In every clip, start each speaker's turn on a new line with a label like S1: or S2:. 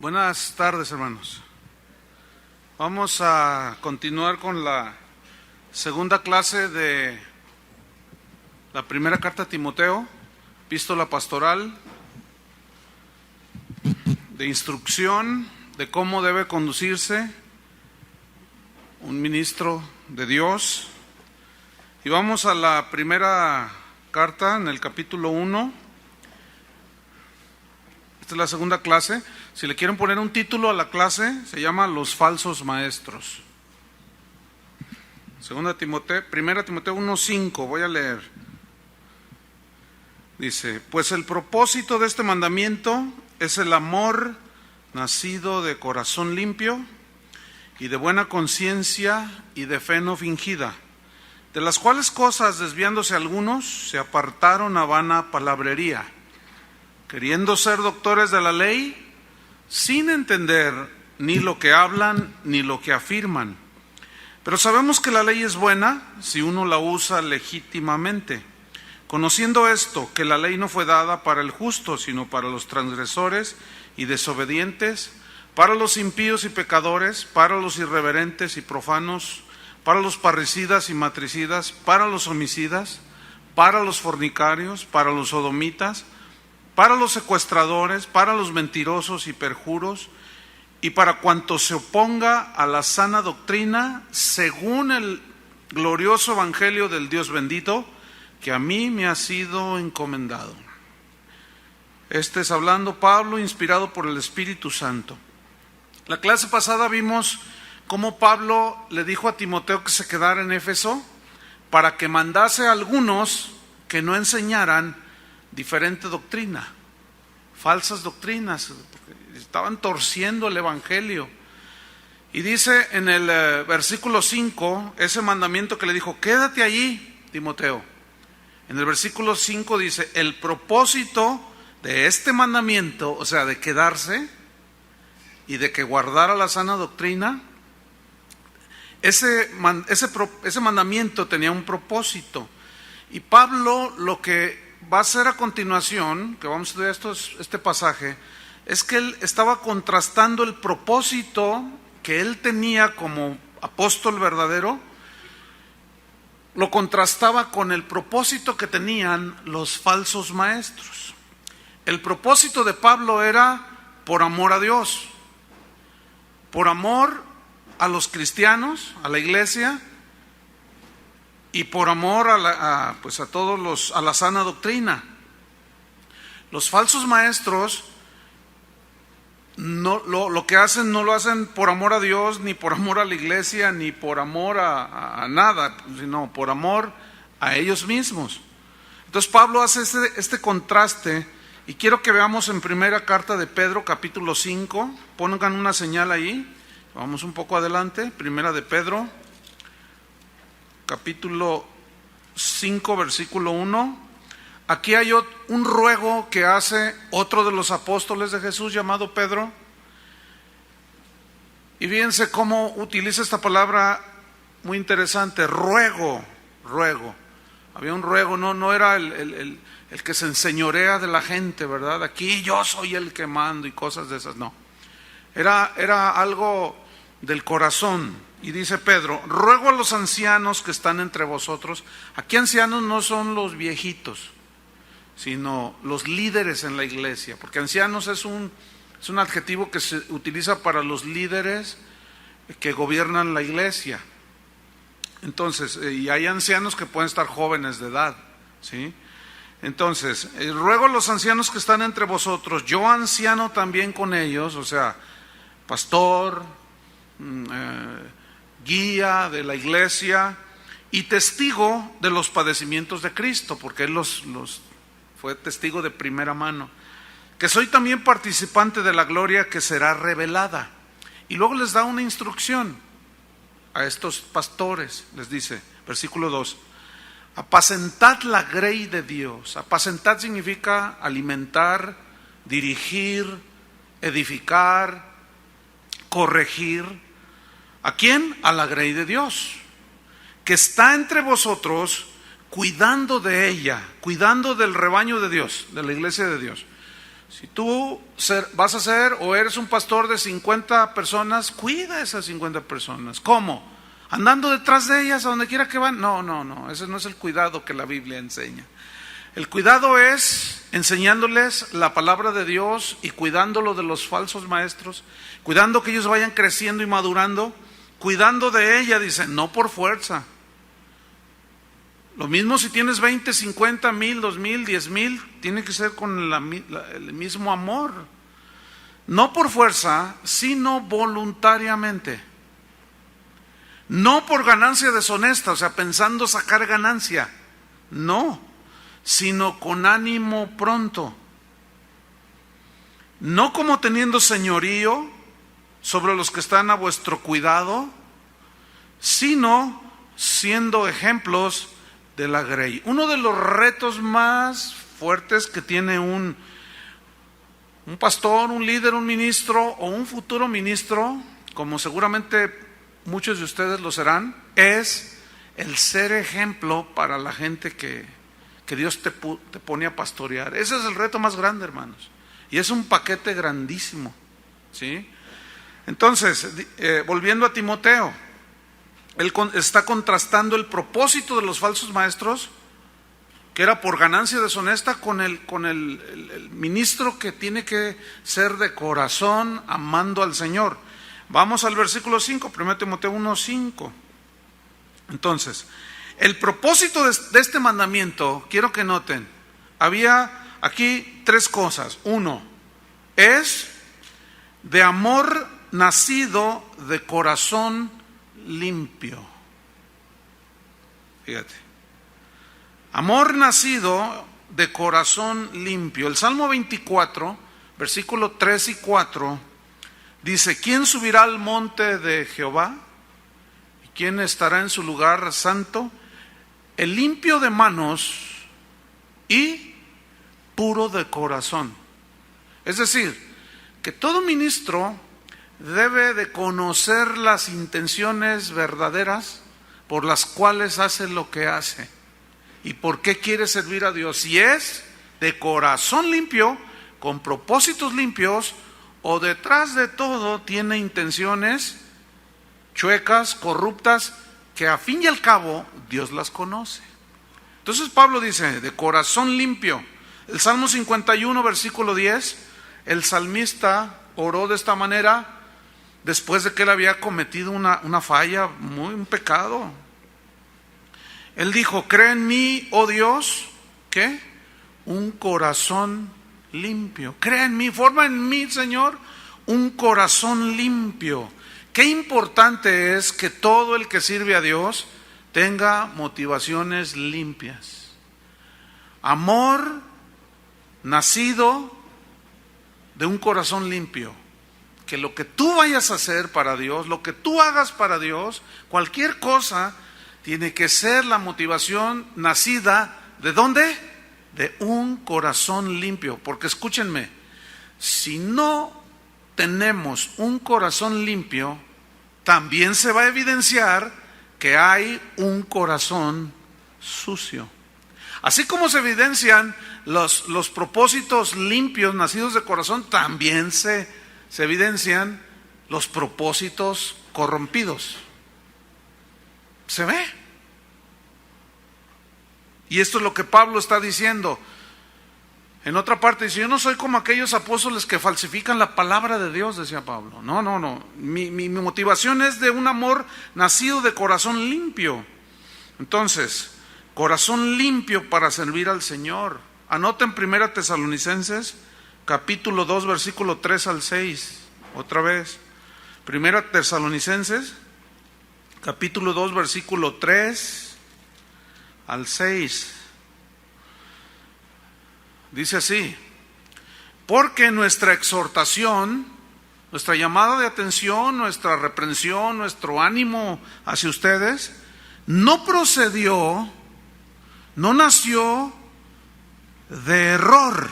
S1: Buenas tardes, hermanos. Vamos a continuar con la segunda clase de la primera carta a Timoteo, epístola pastoral, de instrucción de cómo debe conducirse un ministro de Dios. Y vamos a la primera carta en el capítulo 1. Esta es la segunda clase. Si le quieren poner un título a la clase, se llama Los falsos maestros. Primera Timoteo 1:5, voy a leer. Dice: pues el propósito de este mandamiento es el amor nacido de corazón limpio y de buena conciencia y de fe no fingida, de las cuales cosas, desviándose algunos, se apartaron a vana palabrería, queriendo ser doctores de la ley, sin entender ni lo que hablan ni lo que afirman. Pero sabemos que la ley es buena si uno la usa legítimamente, conociendo esto, que la ley no fue dada para el justo, sino para los transgresores y desobedientes, para los impíos y pecadores, para los irreverentes y profanos, para los parricidas y matricidas, para los homicidas, para los fornicarios, para los sodomitas, para los secuestradores, para los mentirosos y perjuros, y para cuanto se oponga a la sana doctrina, según el glorioso evangelio del Dios bendito, que a mí me ha sido encomendado. Este es hablando Pablo, inspirado por el Espíritu Santo. La clase pasada vimos cómo Pablo le dijo a Timoteo que se quedara en Éfeso para que mandase a algunos que no enseñaran diferente doctrina, falsas doctrinas, estaban torciendo el evangelio. Y dice en el versículo 5, ese mandamiento que le dijo: quédate allí, Timoteo. En el versículo 5 dice: el propósito de este mandamiento, o sea, de quedarse y de que guardara la sana doctrina, ese mandamiento tenía un propósito. Y Pablo lo que va a hacer a continuación, que vamos a estudiar este pasaje, es que él estaba contrastando el propósito que él tenía como apóstol verdadero, lo contrastaba con el propósito que tenían los falsos maestros. El propósito de Pablo era por amor a Dios, por amor a los cristianos, a la iglesia, y por amor a la sana doctrina. Los falsos maestros lo que hacen no lo hacen por amor a Dios, ni por amor a la iglesia, ni por amor a nada, sino por amor a ellos mismos. Entonces Pablo hace este contraste, y quiero que veamos en primera carta de Pedro, capítulo 5, pongan una señal ahí, vamos un poco adelante, primera de Pedro, capítulo 5, versículo 1. Aquí hay un ruego que hace otro de los apóstoles de Jesús llamado Pedro. Y fíjense cómo utiliza esta palabra muy interesante: ruego. Había un ruego, no era el que se enseñorea de la gente, ¿verdad? Aquí yo soy el que mando y cosas de esas, no. Era algo del corazón. Y dice Pedro: ruego a los ancianos que están entre vosotros. Aquí ancianos no son los viejitos, sino los líderes en la iglesia, porque ancianos es un adjetivo que se utiliza para los líderes que gobiernan la iglesia. Entonces, y hay ancianos que pueden estar jóvenes de edad, ¿sí? Entonces, ruego a los ancianos que están entre vosotros, yo anciano también con ellos, o sea, pastor, guía de la iglesia y testigo de los padecimientos de Cristo, porque él los fue testigo de primera mano, que soy también participante de la gloria que será revelada. Y luego les da una instrucción a estos pastores, les dice, versículo 2: apacentad la grey de Dios. Apacentar significa alimentar, dirigir, edificar, corregir. ¿A quién? A la grey de Dios, que está entre vosotros, cuidando de ella, cuidando del rebaño de Dios, de la iglesia de Dios, Si tú vas a ser o eres un pastor de 50 personas, cuida a esas 50 personas. ¿Cómo? ¿Andando detrás de ellas a donde quiera que van? No, ese no es el cuidado que la Biblia enseña. El cuidado es enseñándoles la palabra de Dios y cuidándolo de los falsos maestros, cuidando que ellos vayan creciendo y madurando, cuidando de ella, dice, no por fuerza. Lo mismo si tienes 20, 50, 1000, 2000, 10,000, tiene que ser con el mismo amor. No por fuerza, sino voluntariamente. No por ganancia deshonesta, o sea, pensando sacar ganancia. No, sino con ánimo pronto. No como teniendo señorío sobre los que están a vuestro cuidado, sino siendo ejemplos de la grey. Uno de los retos más fuertes que tiene un pastor, un líder, un ministro o un futuro ministro, como seguramente muchos de ustedes lo serán, es el ser ejemplo para la gente que Dios te pone a pastorear. Ese es el reto más grande, hermanos. Y es un paquete grandísimo, ¿sí? Entonces, volviendo a Timoteo, él está contrastando el propósito de los falsos maestros, que era por ganancia deshonesta, con el ministro que tiene que ser de corazón, amando al Señor. Vamos al versículo 5, 1 Timoteo 1:5. Entonces, el propósito de este mandamiento, quiero que noten, había aquí 3 cosas. 1, es de amor nacido de corazón limpio. Fíjate, amor nacido de corazón limpio. El Salmo 24, versículo 3 y 4, dice: ¿quién subirá al monte de Jehová? ¿Y quién estará en su lugar santo? El limpio de manos y puro de corazón. Es decir, que todo ministro debe de conocer las intenciones verdaderas por las cuales hace lo que hace y por qué quiere servir a Dios. Si es de corazón limpio, con propósitos limpios, o detrás de todo tiene intenciones chuecas, corruptas, que a fin y al cabo Dios las conoce. Entonces Pablo dice, de corazón limpio. El Salmo 51, versículo 10, el salmista oró de esta manera después de que él había cometido una falla, un pecado. Él dijo: cree en mí, oh Dios, ¿qué? Un corazón limpio. Cree en mí, forma en mí, Señor, un corazón limpio. Qué importante es que todo el que sirve a Dios tenga motivaciones limpias. Amor nacido de un corazón limpio. Que lo que tú vayas a hacer para Dios, lo que tú hagas para Dios, cualquier cosa, tiene que ser la motivación nacida, ¿de dónde? De un corazón limpio. Porque escúchenme, si no tenemos un corazón limpio, también se va a evidenciar que hay un corazón sucio. Así como se evidencian los propósitos limpios nacidos de corazón, también se evidencian los propósitos corrompidos. ¿Se ve? Y esto es lo que Pablo está diciendo. En otra parte dice: yo no soy como aquellos apóstoles que falsifican la palabra de Dios, decía Pablo. No. Mi motivación es de un amor nacido de corazón limpio. Entonces, corazón limpio para servir al Señor. Anoten 1 Tesalonicenses, capítulo 2, versículo 3 al 6. Otra vez. 1 Tesalonicenses, capítulo 2, versículo 3 al 6. Dice así: porque nuestra exhortación, nuestra llamada de atención, nuestra reprensión, nuestro ánimo hacia ustedes, no procedió, no nació de error.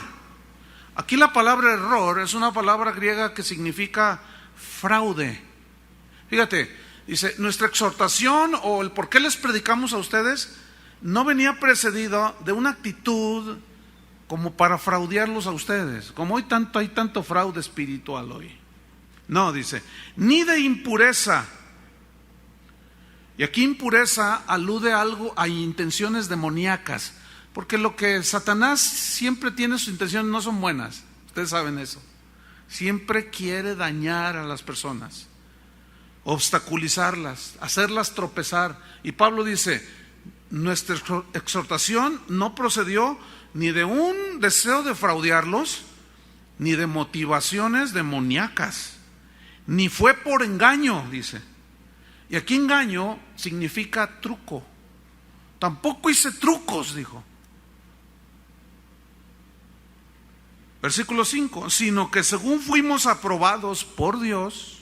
S1: Aquí la palabra error es una palabra griega que significa fraude. Fíjate, dice, nuestra exhortación o el por qué les predicamos a ustedes no venía precedido de una actitud como para fraudearlos a ustedes, como hay tanto fraude espiritual hoy. No, dice, ni de impureza. Y aquí impureza alude a intenciones demoníacas, porque lo que Satanás siempre tiene, sus intenciones no son buenas, ustedes saben eso. Siempre quiere dañar a las personas, obstaculizarlas, hacerlas tropezar. Y Pablo dice, nuestra exhortación no procedió ni de un deseo de fraudearlos, ni de motivaciones demoníacas, ni fue por engaño, dice. Y aquí engaño significa truco. Tampoco hice trucos, dijo. Versículo 5, sino que según fuimos aprobados por Dios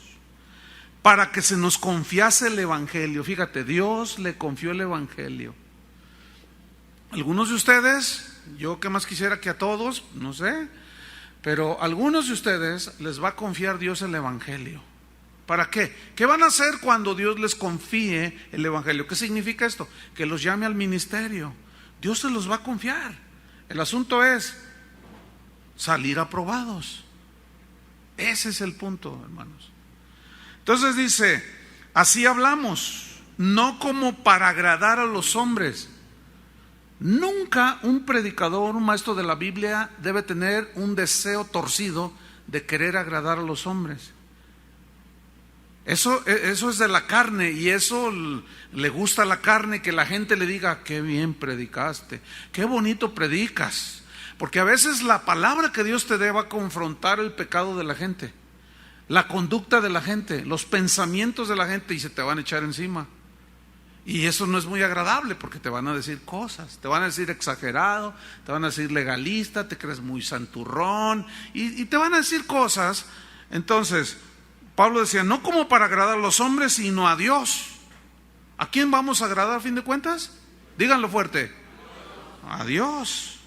S1: para que se nos confiase el Evangelio. Fíjate, Dios le confió el Evangelio. Algunos de ustedes, yo que más quisiera que a todos, no sé, pero a algunos de ustedes les va a confiar Dios el Evangelio. ¿Para qué? ¿Qué van a hacer cuando Dios les confíe el Evangelio? ¿Qué significa esto? Que los llame al ministerio. Dios se los va a confiar. El asunto es salir aprobados. Ese es el punto, hermanos. Entonces dice, así hablamos, no como para agradar a los hombres. Nunca un predicador, un maestro de la Biblia debe tener un deseo torcido de querer agradar a los hombres. Eso es de la carne, y eso le gusta a la carne, que la gente le diga, qué bien predicaste, qué bonito predicas. Porque a veces la palabra que Dios te dé va a confrontar el pecado de la gente, la conducta de la gente, los pensamientos de la gente, y se te van a echar encima. Y eso no es muy agradable, porque te van a decir cosas, te van a decir exagerado, te van a decir legalista, te crees muy santurrón, y te van a decir cosas. Entonces, Pablo decía, no como para agradar a los hombres, sino a Dios. ¿A quién vamos a agradar a fin de cuentas? Díganlo fuerte. A Dios,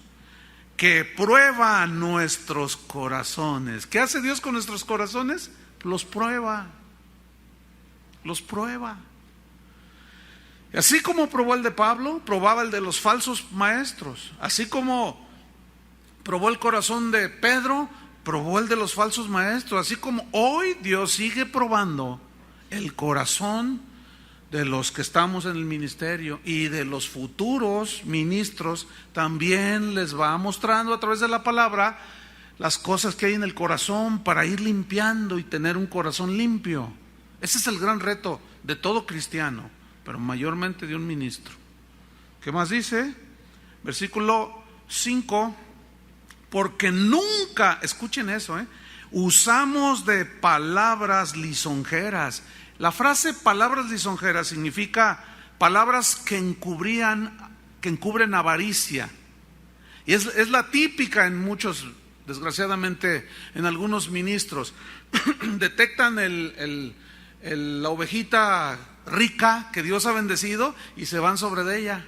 S1: que prueba nuestros corazones. ¿Qué hace Dios con nuestros corazones? Los prueba. Los prueba. Y así como probó el de Pablo, probaba el de los falsos maestros. Así como probó el corazón de Pedro, probó el de los falsos maestros. Así como hoy Dios sigue probando el corazón de los que estamos en el ministerio, y de los futuros ministros, también les va mostrando a través de la palabra las cosas que hay en el corazón, para ir limpiando y tener un corazón limpio. Ese es el gran reto de todo cristiano, pero mayormente de un ministro. ¿Qué más dice? Versículo 5, porque nunca, escuchen eso, usamos de palabras lisonjeras. La frase palabras lisonjeras significa palabras que encubren avaricia. Y es la típica en muchos, desgraciadamente, en algunos ministros. Detectan la ovejita rica que Dios ha bendecido y se van sobre de ella.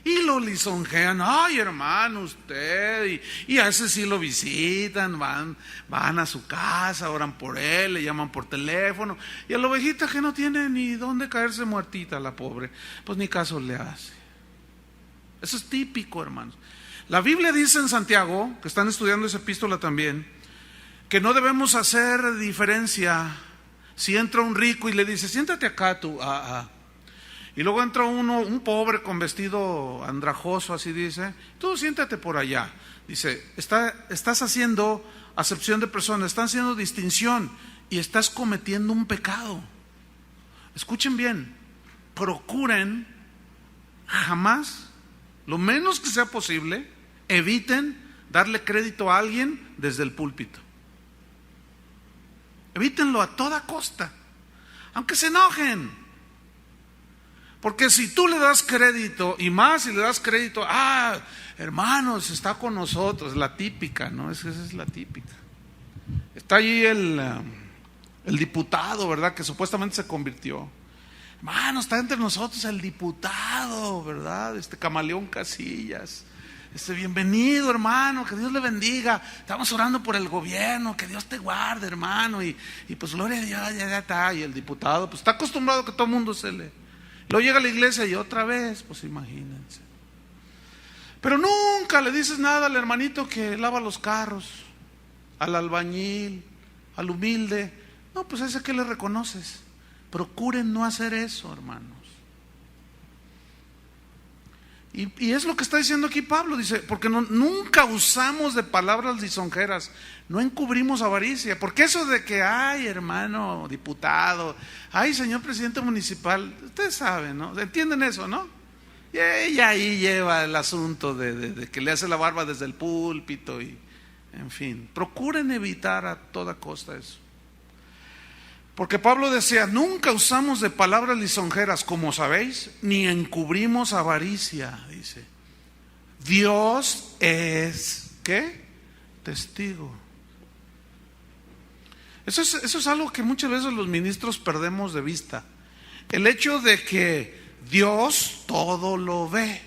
S1: Y lo lisonjean, ay hermano, usted, y a ese sí lo visitan, van a su casa, oran por él, le llaman por teléfono, y a la ovejita que no tiene ni dónde caerse muertita, la pobre, pues ni caso le hace. Eso es típico, hermanos. La Biblia dice en Santiago, que están estudiando esa epístola también, que no debemos hacer diferencia. Si entra un rico y le dice, siéntate acá tú, y luego entra un pobre con vestido andrajoso, así dice, tú siéntate por allá. Dice, estás haciendo acepción de personas, estás haciendo distinción y estás cometiendo un pecado. Escuchen bien, procuren jamás, lo menos que sea posible, eviten darle crédito a alguien desde el púlpito. Evítenlo a toda costa, aunque se enojen. Porque si tú le das crédito, y más si le das crédito, hermanos, está con nosotros, la típica, ¿no? Esa es la típica. Está allí el diputado, ¿verdad? Que supuestamente se convirtió. Hermano, está entre nosotros el diputado, ¿verdad? Camaleón Casillas. Bienvenido, hermano, que Dios le bendiga. Estamos orando por el gobierno, que Dios te guarde, hermano. Y pues gloria a Dios, ya está. Y el diputado, pues está acostumbrado a que todo el mundo se le... Luego llega a la iglesia y otra vez, pues imagínense. Pero nunca le dices nada al hermanito que lava los carros, al albañil, al humilde. No, pues a ese que le reconoces. Procuren no hacer eso, hermanos. Y es lo que está diciendo aquí Pablo, dice, porque nunca usamos de palabras lisonjeras, no encubrimos avaricia, porque eso de que, ay hermano diputado, ay señor presidente municipal, ustedes saben, ¿no? ¿Entienden eso, no? Y ella ahí lleva el asunto de que le hace la barba desde el púlpito y, en fin, procuren evitar a toda costa eso. Porque Pablo decía, nunca usamos de palabras lisonjeras, como sabéis, ni encubrimos avaricia, dice. Dios es, ¿qué? Testigo. Eso es algo que muchas veces los ministros perdemos de vista. El hecho de que Dios todo lo ve,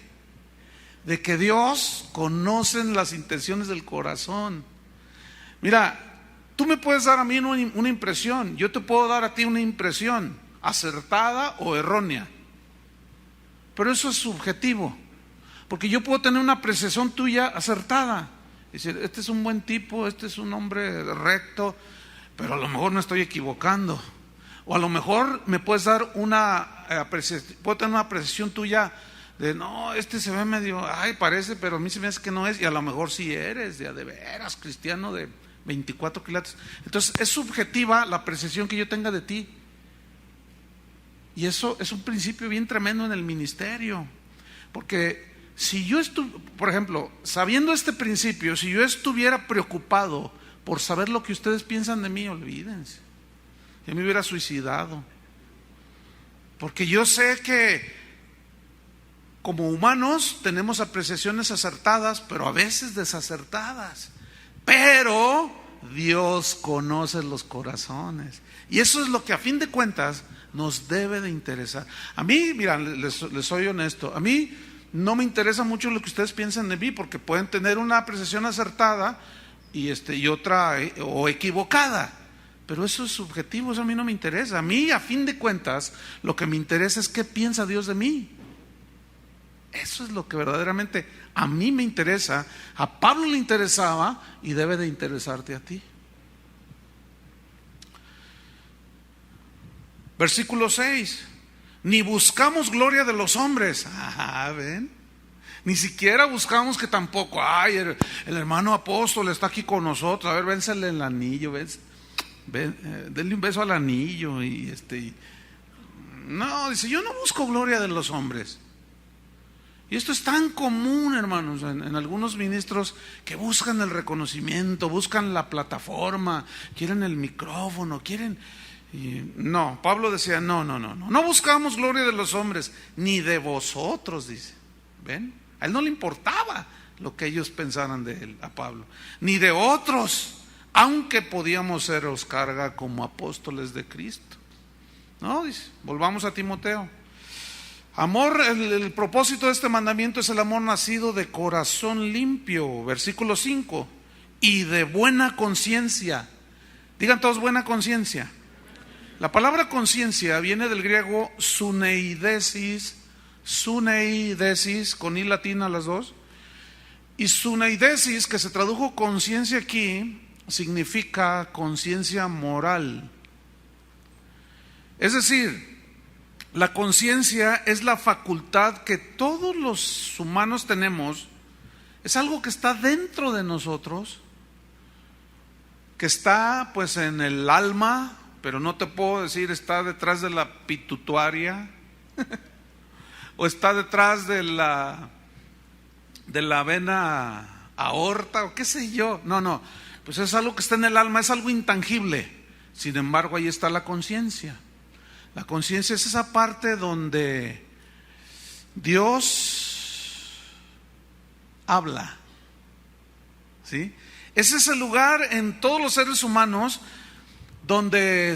S1: de que Dios conoce las intenciones del corazón. Mira, tú me puedes dar a mí una impresión, yo te puedo dar a ti una impresión, acertada o errónea. Pero eso es subjetivo, porque yo puedo tener una apreciación tuya acertada. Decir, este es un buen tipo, este es un hombre recto, pero a lo mejor me estoy equivocando. O a lo mejor me puedes dar una apreciación, puedo tener una apreciación tuya de, no, este se ve medio, ay, parece, pero a mí se me hace que no es, y a lo mejor sí eres, de veras, cristiano de 24 quilates. Entonces es subjetiva la apreciación que yo tenga de ti. Y eso es un principio bien tremendo en el ministerio. Porque si yo por ejemplo, sabiendo este principio, si yo estuviera preocupado por saber lo que ustedes piensan de mí, olvídense, yo me hubiera suicidado. Porque yo sé que como humanos tenemos apreciaciones acertadas, pero a veces desacertadas. Pero Dios conoce los corazones. Y eso es lo que a fin de cuentas nos debe de interesar. A mí, mira, les soy honesto, a mí no me interesa mucho lo que ustedes piensan de mí, porque pueden tener una apreciación acertada y otra o equivocada. Pero eso es subjetivo, eso a mí no me interesa. A mí, a fin de cuentas, lo que me interesa es qué piensa Dios de mí. Eso es lo que verdaderamente a mí me interesa, a Pablo le interesaba y debe de interesarte a ti. Versículo 6. Ni buscamos gloria de los hombres. ¿Ven? Ni siquiera buscamos que tampoco, ay, el hermano apóstol está aquí con nosotros, a ver, vénsele el anillo, denle un beso al anillo no, dice, yo no busco gloria de los hombres. Y esto es tan común, hermanos, en algunos ministros que buscan el reconocimiento, buscan la plataforma, quieren el micrófono, no, Pablo decía, no buscamos gloria de los hombres, ni de vosotros, dice. ¿Ven? A él no le importaba lo que ellos pensaran de él, a Pablo, ni de otros, aunque podíamos seros carga como apóstoles de Cristo. No, dice, volvamos a Timoteo. Amor, el propósito de este mandamiento es el amor nacido de corazón limpio, versículo 5, y de buena conciencia. Digan todos buena conciencia. La palabra conciencia viene del griego suneidesis, con i latina las dos, y suneidesis, que se tradujo conciencia aquí, significa conciencia moral. Es decir, la conciencia es la facultad que todos los humanos tenemos, es algo que está dentro de nosotros, que está pues en el alma, pero no te puedo decir está detrás de la pituitaria o está detrás de la vena aorta o qué sé yo. No, pues es algo que está en el alma, es algo intangible. Sin embargo, ahí está la conciencia. La conciencia es esa parte donde Dios habla, ¿sí? Es ese lugar en todos los seres humanos donde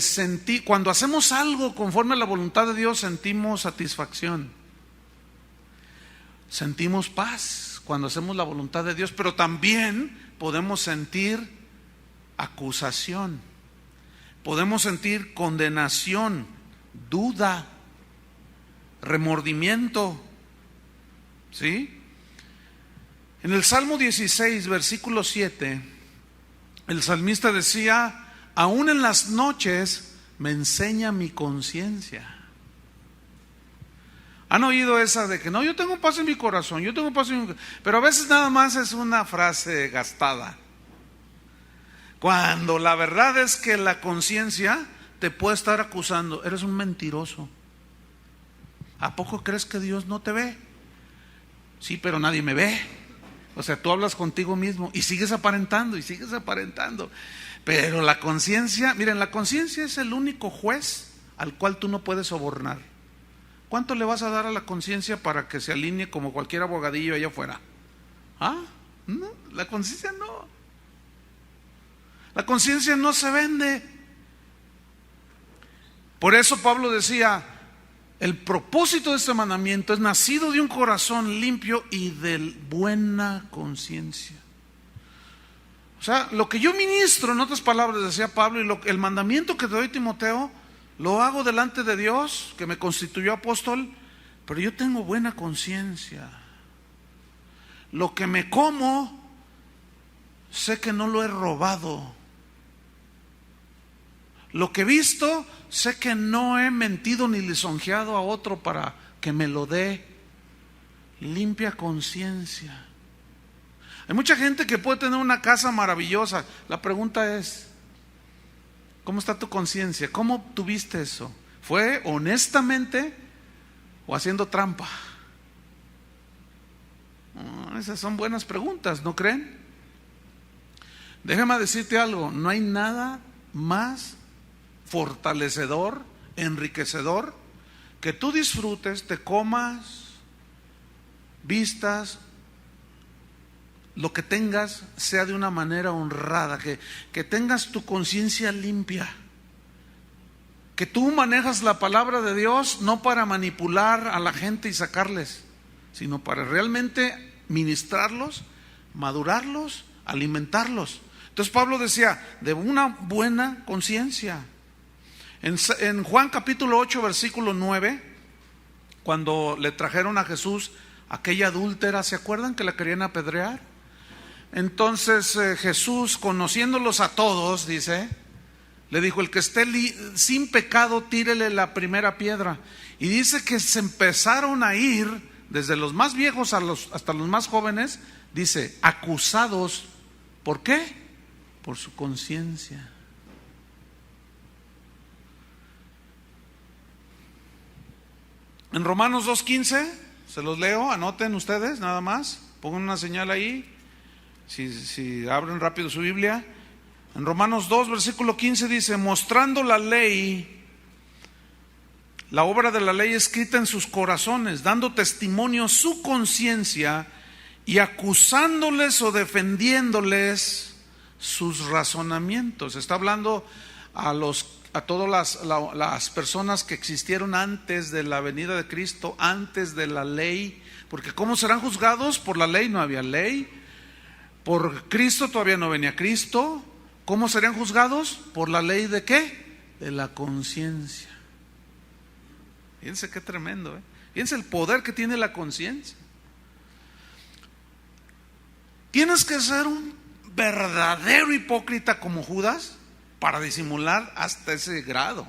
S1: cuando hacemos algo conforme a la voluntad de Dios, sentimos satisfacción, sentimos paz cuando hacemos la voluntad de Dios, pero también podemos sentir acusación, podemos sentir condenación, duda, remordimiento, ¿sí? En el Salmo 16, versículo 7, el salmista decía: aún en las noches me enseña mi conciencia. ¿Han oído esa de que no, yo tengo paz en mi corazón, yo tengo paz en mi... Pero a veces nada más es una frase gastada, cuando la verdad es que la conciencia te puede estar acusando: eres un mentiroso. ¿A poco crees que Dios no te ve? Sí, pero nadie me ve. O sea, tú hablas contigo mismo y sigues aparentando y sigues aparentando. Pero la conciencia, miren, la conciencia es el único juez al cual tú no puedes sobornar. ¿Cuánto le vas a dar a la conciencia para que se alinee como cualquier abogadillo allá afuera? ¿Ah? No, la conciencia no. La conciencia no se vende. Por eso Pablo decía: el propósito de este mandamiento es nacido de un corazón limpio y de buena conciencia. O sea, lo que yo ministro, en otras palabras, decía Pablo, y el mandamiento que te doy, Timoteo, lo hago delante de Dios, que me constituyó apóstol, pero yo tengo buena conciencia. Lo que me como, sé que no lo he robado. Lo que he visto, sé que no he mentido ni lisonjeado a otro para que me lo dé. Limpia conciencia. Hay mucha gente que puede tener una casa maravillosa. La pregunta es: ¿cómo está tu conciencia? ¿Cómo obtuviste eso? ¿Fue honestamente o haciendo trampa? Esas son buenas preguntas, ¿no creen? Déjame decirte algo: no hay nada más fortalecedor, enriquecedor, que tú disfrutes, te comas, vistas, lo que tengas sea de una manera honrada, que tengas tu conciencia limpia, que tú manejas la palabra de Dios no para manipular a la gente y sacarles, sino para realmente ministrarlos, madurarlos, alimentarlos. Entonces Pablo decía: de una buena conciencia. En Juan capítulo 8, versículo 9, cuando le trajeron a Jesús aquella adúltera, ¿se acuerdan que la querían apedrear? Entonces Jesús, conociéndolos a todos, dice, le dijo: el que esté sin pecado, tírele la primera piedra. Y dice que se empezaron a ir, desde los más viejos hasta los más jóvenes, dice, acusados. ¿Por qué? Por su conciencia. En Romanos 2:15, se los leo, anoten ustedes nada más, pongan una señal ahí, si abren rápido su Biblia. En Romanos 2, versículo 15 dice: mostrando la ley, la obra de la ley escrita en sus corazones, dando testimonio su conciencia y acusándoles o defendiéndoles sus razonamientos. Está hablando a todas las personas que existieron antes de la venida de Cristo, antes de la ley, porque ¿cómo serán juzgados? Por la ley no había ley, por Cristo todavía no venía Cristo. ¿Cómo serían juzgados? Por la ley de ¿qué? De la conciencia. Fíjense qué tremendo, Fíjense el poder que tiene la conciencia. Tienes que ser un verdadero hipócrita como Judas para disimular hasta ese grado.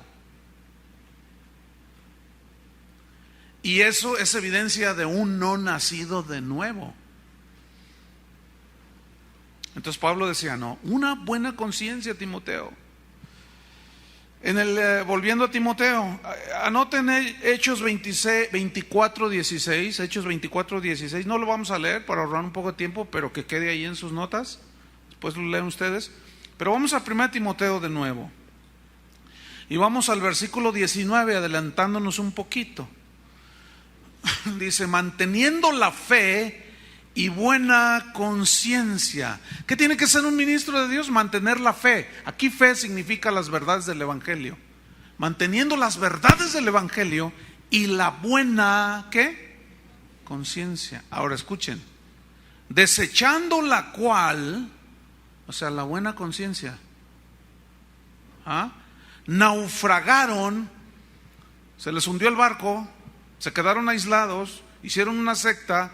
S1: Y eso es evidencia de un no nacido de nuevo. Entonces Pablo decía: no, una buena conciencia, Timoteo. Volviendo a Timoteo, anoten Hechos 24:16, Hechos 24:16. No lo vamos a leer para ahorrar un poco de tiempo, pero que quede ahí en sus notas. Después lo leen ustedes. Pero vamos a 1 Timoteo de nuevo. Y vamos al versículo 19, adelantándonos un poquito. Dice: manteniendo la fe y buena conciencia. ¿Qué tiene que ser un ministro de Dios? Mantener la fe. Aquí fe significa las verdades del Evangelio. Manteniendo las verdades del Evangelio y la buena, ¿qué? Conciencia. Ahora escuchen: desechando la cual, o sea, la buena conciencia, naufragaron, se les hundió el barco, se quedaron aislados, hicieron una secta,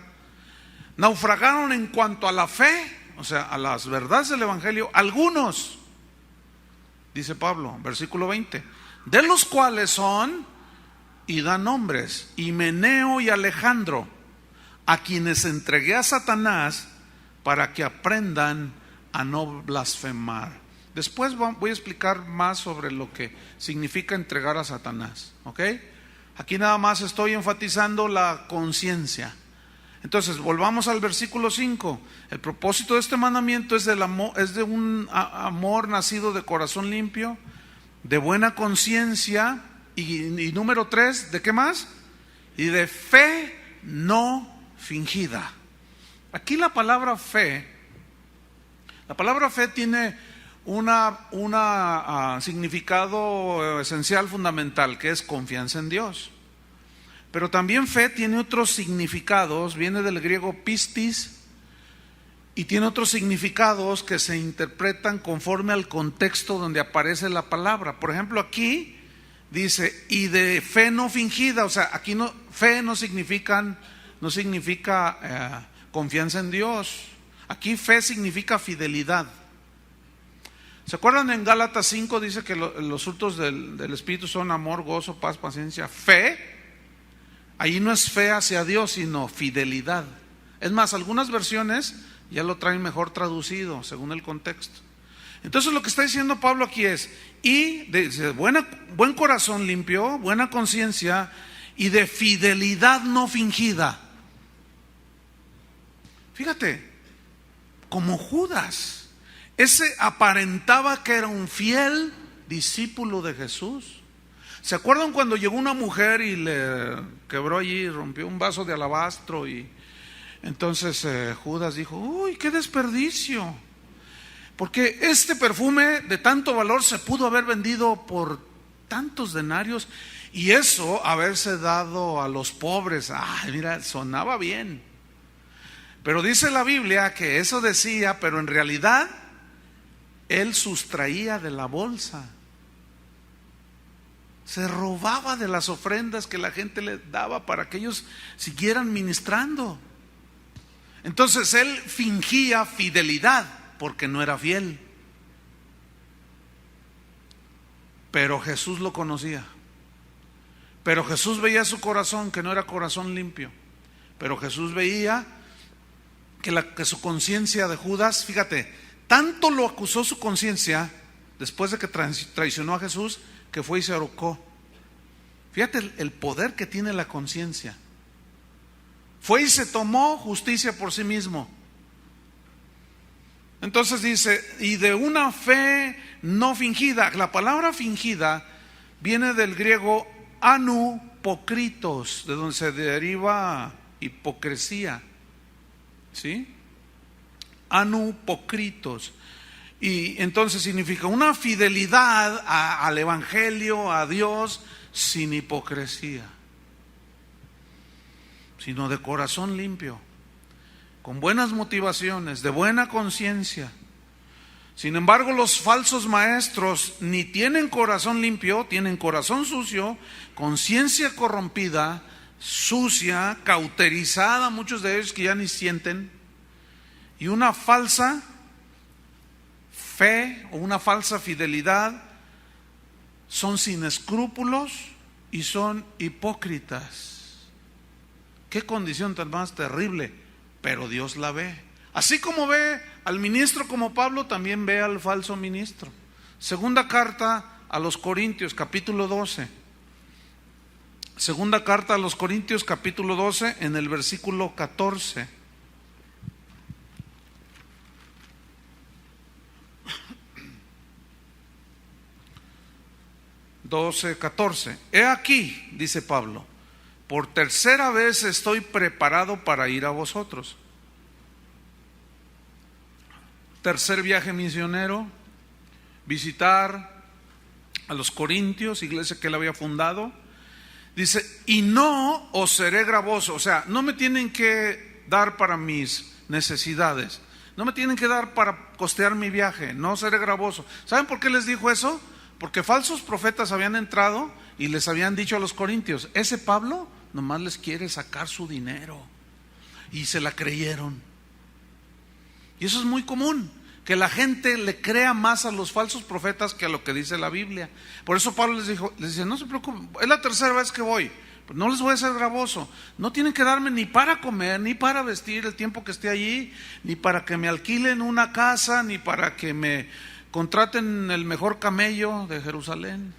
S1: naufragaron en cuanto a la fe, o sea, a las verdades del Evangelio, algunos, dice Pablo, versículo 20, de los cuales son, y da nombres, Himeneo y Alejandro, a quienes entregué a Satanás para que aprendan a no blasfemar. Después voy a explicar más sobre lo que significa entregar a Satanás, ¿ok? Aquí nada más estoy enfatizando la conciencia. Entonces, volvamos al versículo 5. El propósito de este mandamiento es de un amor nacido de corazón limpio, de buena conciencia, y número 3, ¿de qué más? Y de fe no fingida. Aquí la palabra fe tiene un significado esencial, fundamental, que es confianza en Dios. Pero también fe tiene otros significados, viene del griego pistis, y tiene otros significados que se interpretan conforme al contexto donde aparece la palabra. Por ejemplo, aquí dice, y de fe no fingida, o sea, aquí fe no significa confianza en Dios. Aquí fe significa fidelidad. ¿Se acuerdan en Gálatas 5? Dice que los frutos del Espíritu son amor, gozo, paz, paciencia, fe. Ahí no es fe hacia Dios, sino fidelidad. Es más, algunas versiones ya lo traen mejor traducido según el contexto. Entonces lo que está diciendo Pablo aquí es, y de buen corazón limpio, buena conciencia, y de fidelidad no fingida. Fíjate, como Judas, ese aparentaba que era un fiel discípulo de Jesús. ¿Se acuerdan cuando llegó una mujer y le quebró allí, rompió un vaso de alabastro? Y entonces Judas dijo, uy, qué desperdicio, porque este perfume de tanto valor se pudo haber vendido por tantos denarios y eso haberse dado a los pobres. Ay, mira, sonaba bien. Pero dice la Biblia que eso decía, pero en realidad él sustraía de la bolsa. Se robaba de las ofrendas que la gente le daba para que ellos siguieran ministrando. Entonces él fingía fidelidad porque no era fiel. Pero Jesús lo conocía. Pero Jesús veía su corazón, que no era corazón limpio. Pero Jesús veía que su conciencia de Judas, fíjate, tanto lo acusó su conciencia después de que traicionó a Jesús, que fue y se ahorcó. Fíjate el poder que tiene la conciencia. Fue y se tomó justicia por sí mismo. Entonces dice, y de una fe no fingida. La palabra fingida viene del griego anupokritos, de donde se deriva hipocresía. ¿Sí? Anupokritos. Y entonces significa una fidelidad al Evangelio, a Dios, sin hipocresía, sino de corazón limpio, con buenas motivaciones, de buena conciencia. Sin embargo, los falsos maestros ni tienen corazón limpio, tienen corazón sucio, conciencia corrompida, sucia, cauterizada, muchos de ellos que ya ni sienten, y una falsa fe o una falsa fidelidad. Son sin escrúpulos y son hipócritas. Qué condición tan más terrible, pero Dios la ve. Así como ve al ministro como Pablo, también ve al falso ministro. Segunda carta a los Corintios, capítulo 12. Segunda carta a los Corintios, capítulo 12, en el versículo 14. 12:14. He aquí, dice Pablo, por tercera vez estoy preparado para ir a vosotros. Tercer viaje misionero, visitar a los Corintios, iglesia que él había fundado. Dice, y no os seré gravoso, o sea, no me tienen que dar para mis necesidades, no me tienen que dar para costear mi viaje, no seré gravoso. ¿Saben por qué les dijo eso? Porque falsos profetas habían entrado y les habían dicho a los corintios, ese Pablo nomás les quiere sacar su dinero. y se la creyeron. Y eso es muy común, que la gente le crea más a los falsos profetas que a lo que dice la Biblia. Por eso Pablo les dice, no se preocupen, es la tercera vez que voy, pues no les voy a hacer gravoso, no tienen que darme ni para comer, ni para vestir el tiempo que esté allí, ni para que me alquilen una casa, ni para que me contraten el mejor camello de Jerusalén,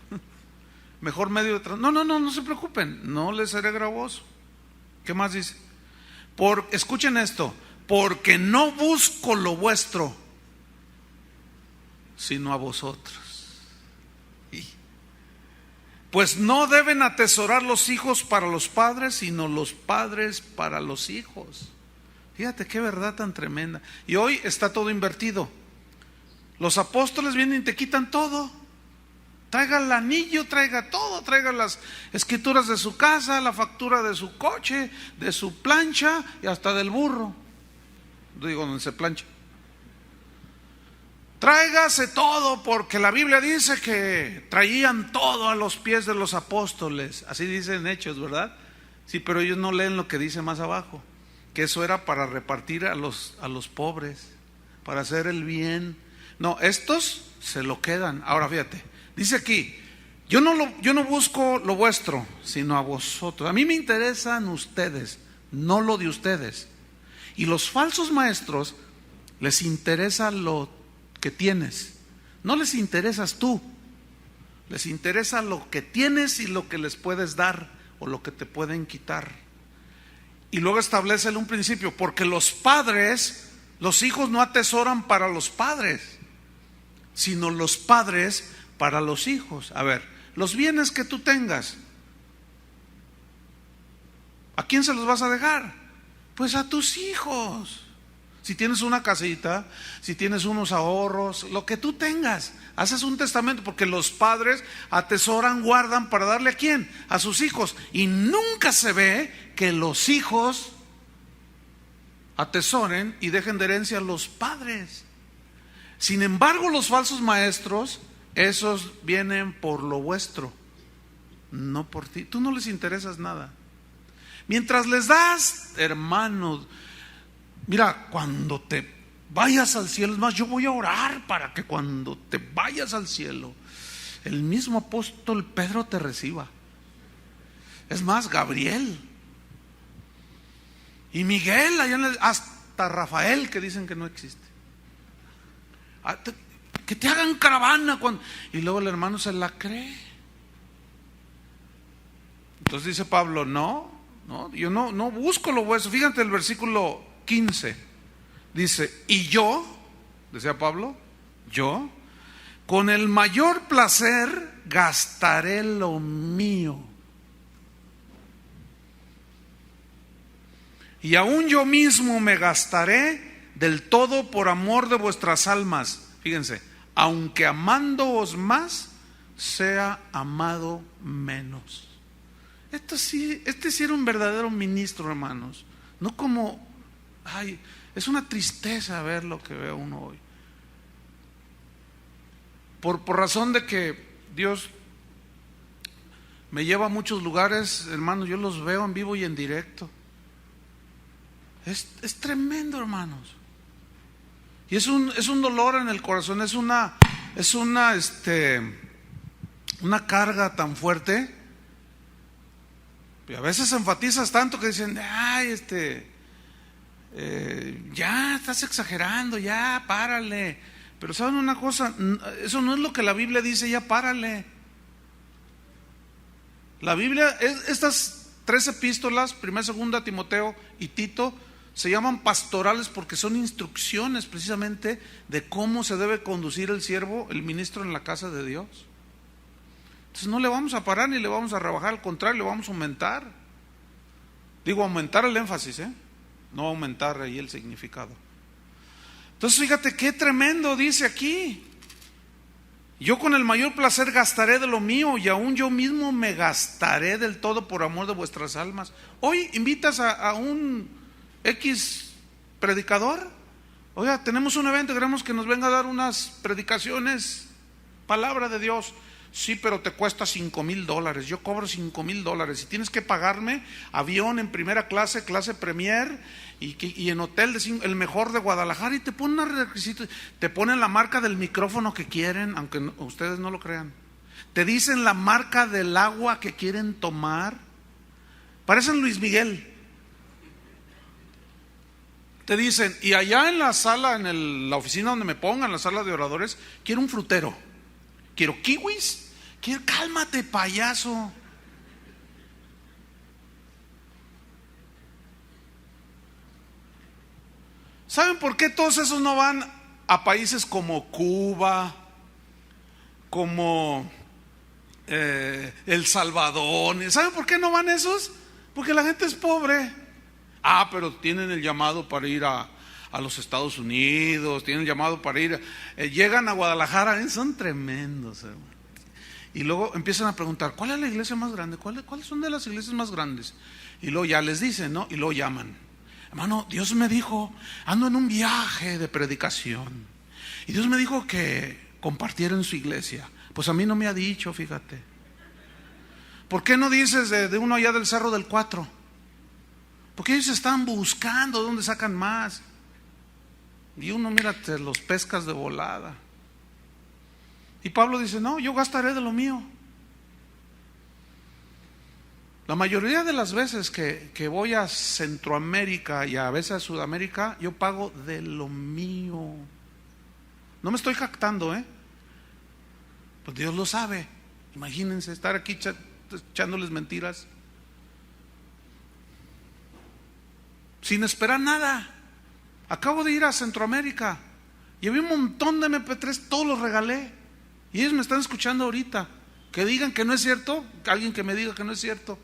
S1: mejor medio de transporte. No se preocupen, no les seré gravoso. ¿Qué más dice? Escuchen esto, porque no busco lo vuestro, sino a vosotros. Pues no deben atesorar los hijos para los padres, sino los padres para los hijos. Fíjate qué verdad tan tremenda. Y hoy está todo invertido. Los apóstoles vienen y te quitan todo. Traiga el anillo, traiga todo, traiga las escrituras de su casa, la factura de su coche, de su plancha y hasta del burro. Digo, donde se plancha. Tráigase todo, porque la Biblia dice que traían todo a los pies de los apóstoles. Así dicen Hechos, ¿verdad? Sí, pero ellos no leen lo que dice más abajo, que eso era para repartir a los pobres, para hacer el bien. No, estos se lo quedan. Ahora fíjate, dice aquí, yo no busco lo vuestro, sino a vosotros. A mí me interesan ustedes, no lo de ustedes. Y los falsos maestros les interesa lo que tienes, no les interesas tú, les interesa lo que tienes y lo que les puedes dar o lo que te pueden quitar. Y luego establecele un principio, porque los padres, los hijos no atesoran para los padres, sino los padres para los hijos. A ver, los bienes que tú tengas, ¿a quién se los vas a dejar? Pues a tus hijos. Si tienes una casita, si tienes unos ahorros, lo que tú tengas, haces un testamento, porque los padres atesoran, guardan para darle ¿a quién? A sus hijos. Y nunca se ve que los hijos atesoren y dejen de herencia a los padres. Sin embargo, los falsos maestros, esos vienen por lo vuestro, no por ti. Tú no les interesas nada. Mientras les das, hermanos, mira, cuando te vayas al cielo, es más, yo voy a orar para que cuando te vayas al cielo, el mismo apóstol Pedro te reciba. Es más, Gabriel y Miguel, hasta Rafael, que dicen que no existe. Que te hagan caravana y luego el hermano se la cree. Entonces dice Pablo, yo no busco lo vuestro. Fíjate el versículo 15, dice, y yo, decía Pablo, yo con el mayor placer gastaré lo mío, y aún yo mismo me gastaré del todo por amor de vuestras almas. Fíjense, aunque amándoos más, sea amado menos. Este sí era un verdadero ministro, hermanos. No como, es una tristeza ver lo que ve uno hoy. Por razón de que Dios me lleva a muchos lugares, hermanos, yo los veo en vivo y en directo. Es tremendo, hermanos. Y es un dolor en el corazón, es una carga tan fuerte. Y a veces enfatizas tanto que dicen, ya estás exagerando, ya párale. Pero ¿saben una cosa? Eso no es lo que la Biblia dice, ya párale. La Biblia, estas 3 epístolas, 1, 2 Timoteo y Tito, se llaman pastorales porque son instrucciones precisamente de cómo se debe conducir el siervo, el ministro en la casa de Dios. Entonces no le vamos a parar ni le vamos a rebajar, al contrario, le vamos a aumentar. Digo, aumentar el énfasis, no aumentar ahí el significado. Entonces fíjate qué tremendo dice aquí. Yo con el mayor placer gastaré de lo mío, y aún yo mismo me gastaré del todo por amor de vuestras almas. Hoy invitas a un X predicador. Oiga, tenemos un evento, queremos que nos venga a dar unas predicaciones, palabra de Dios. Sí, pero te cuesta $5,000. Yo cobro $5,000 y tienes que pagarme avión en primera clase, clase Premier y en hotel el mejor de Guadalajara, y te ponen unos requisitos, te ponen la marca del micrófono que quieren, aunque ustedes no lo crean. Te dicen la marca del agua que quieren tomar. Parecen Luis Miguel. Te dicen, y allá en la sala, la oficina donde me pongan, la sala de oradores, quiero un frutero. Quiero kiwis. Cálmate, payaso. ¿Saben por qué todos esos no van a países como Cuba, como El Salvador? ¿Saben por qué no van esos? Porque la gente es pobre. Pero tienen el llamado para ir a los Estados Unidos, tienen el llamado para ir, llegan a Guadalajara, son tremendos, hermano. Y luego empiezan a preguntar, ¿cuál es la iglesia más grande? ¿Cuáles son de las iglesias más grandes? Y luego ya les dicen, ¿no? Y luego llaman. Hermano, Dios me dijo, ando en un viaje de predicación, y Dios me dijo que compartiera en su iglesia. Pues a mí no me ha dicho, fíjate. ¿Por qué no dices de uno allá del Cerro del 4? Porque ellos están buscando dónde sacan más. Y uno, mira, te los pescas de volada. Y Pablo dice, no, yo gastaré de lo mío. La mayoría de las veces que voy a Centroamérica y a veces a Sudamérica, yo pago de lo mío. No me estoy jactando, pues Dios lo sabe. Imagínense estar aquí echándoles mentiras sin esperar nada. Acabo de ir a Centroamérica, llevé un montón de MP3, todos los regalé, y ellos me están escuchando ahorita. Que digan que no es cierto, alguien que me diga que no es cierto.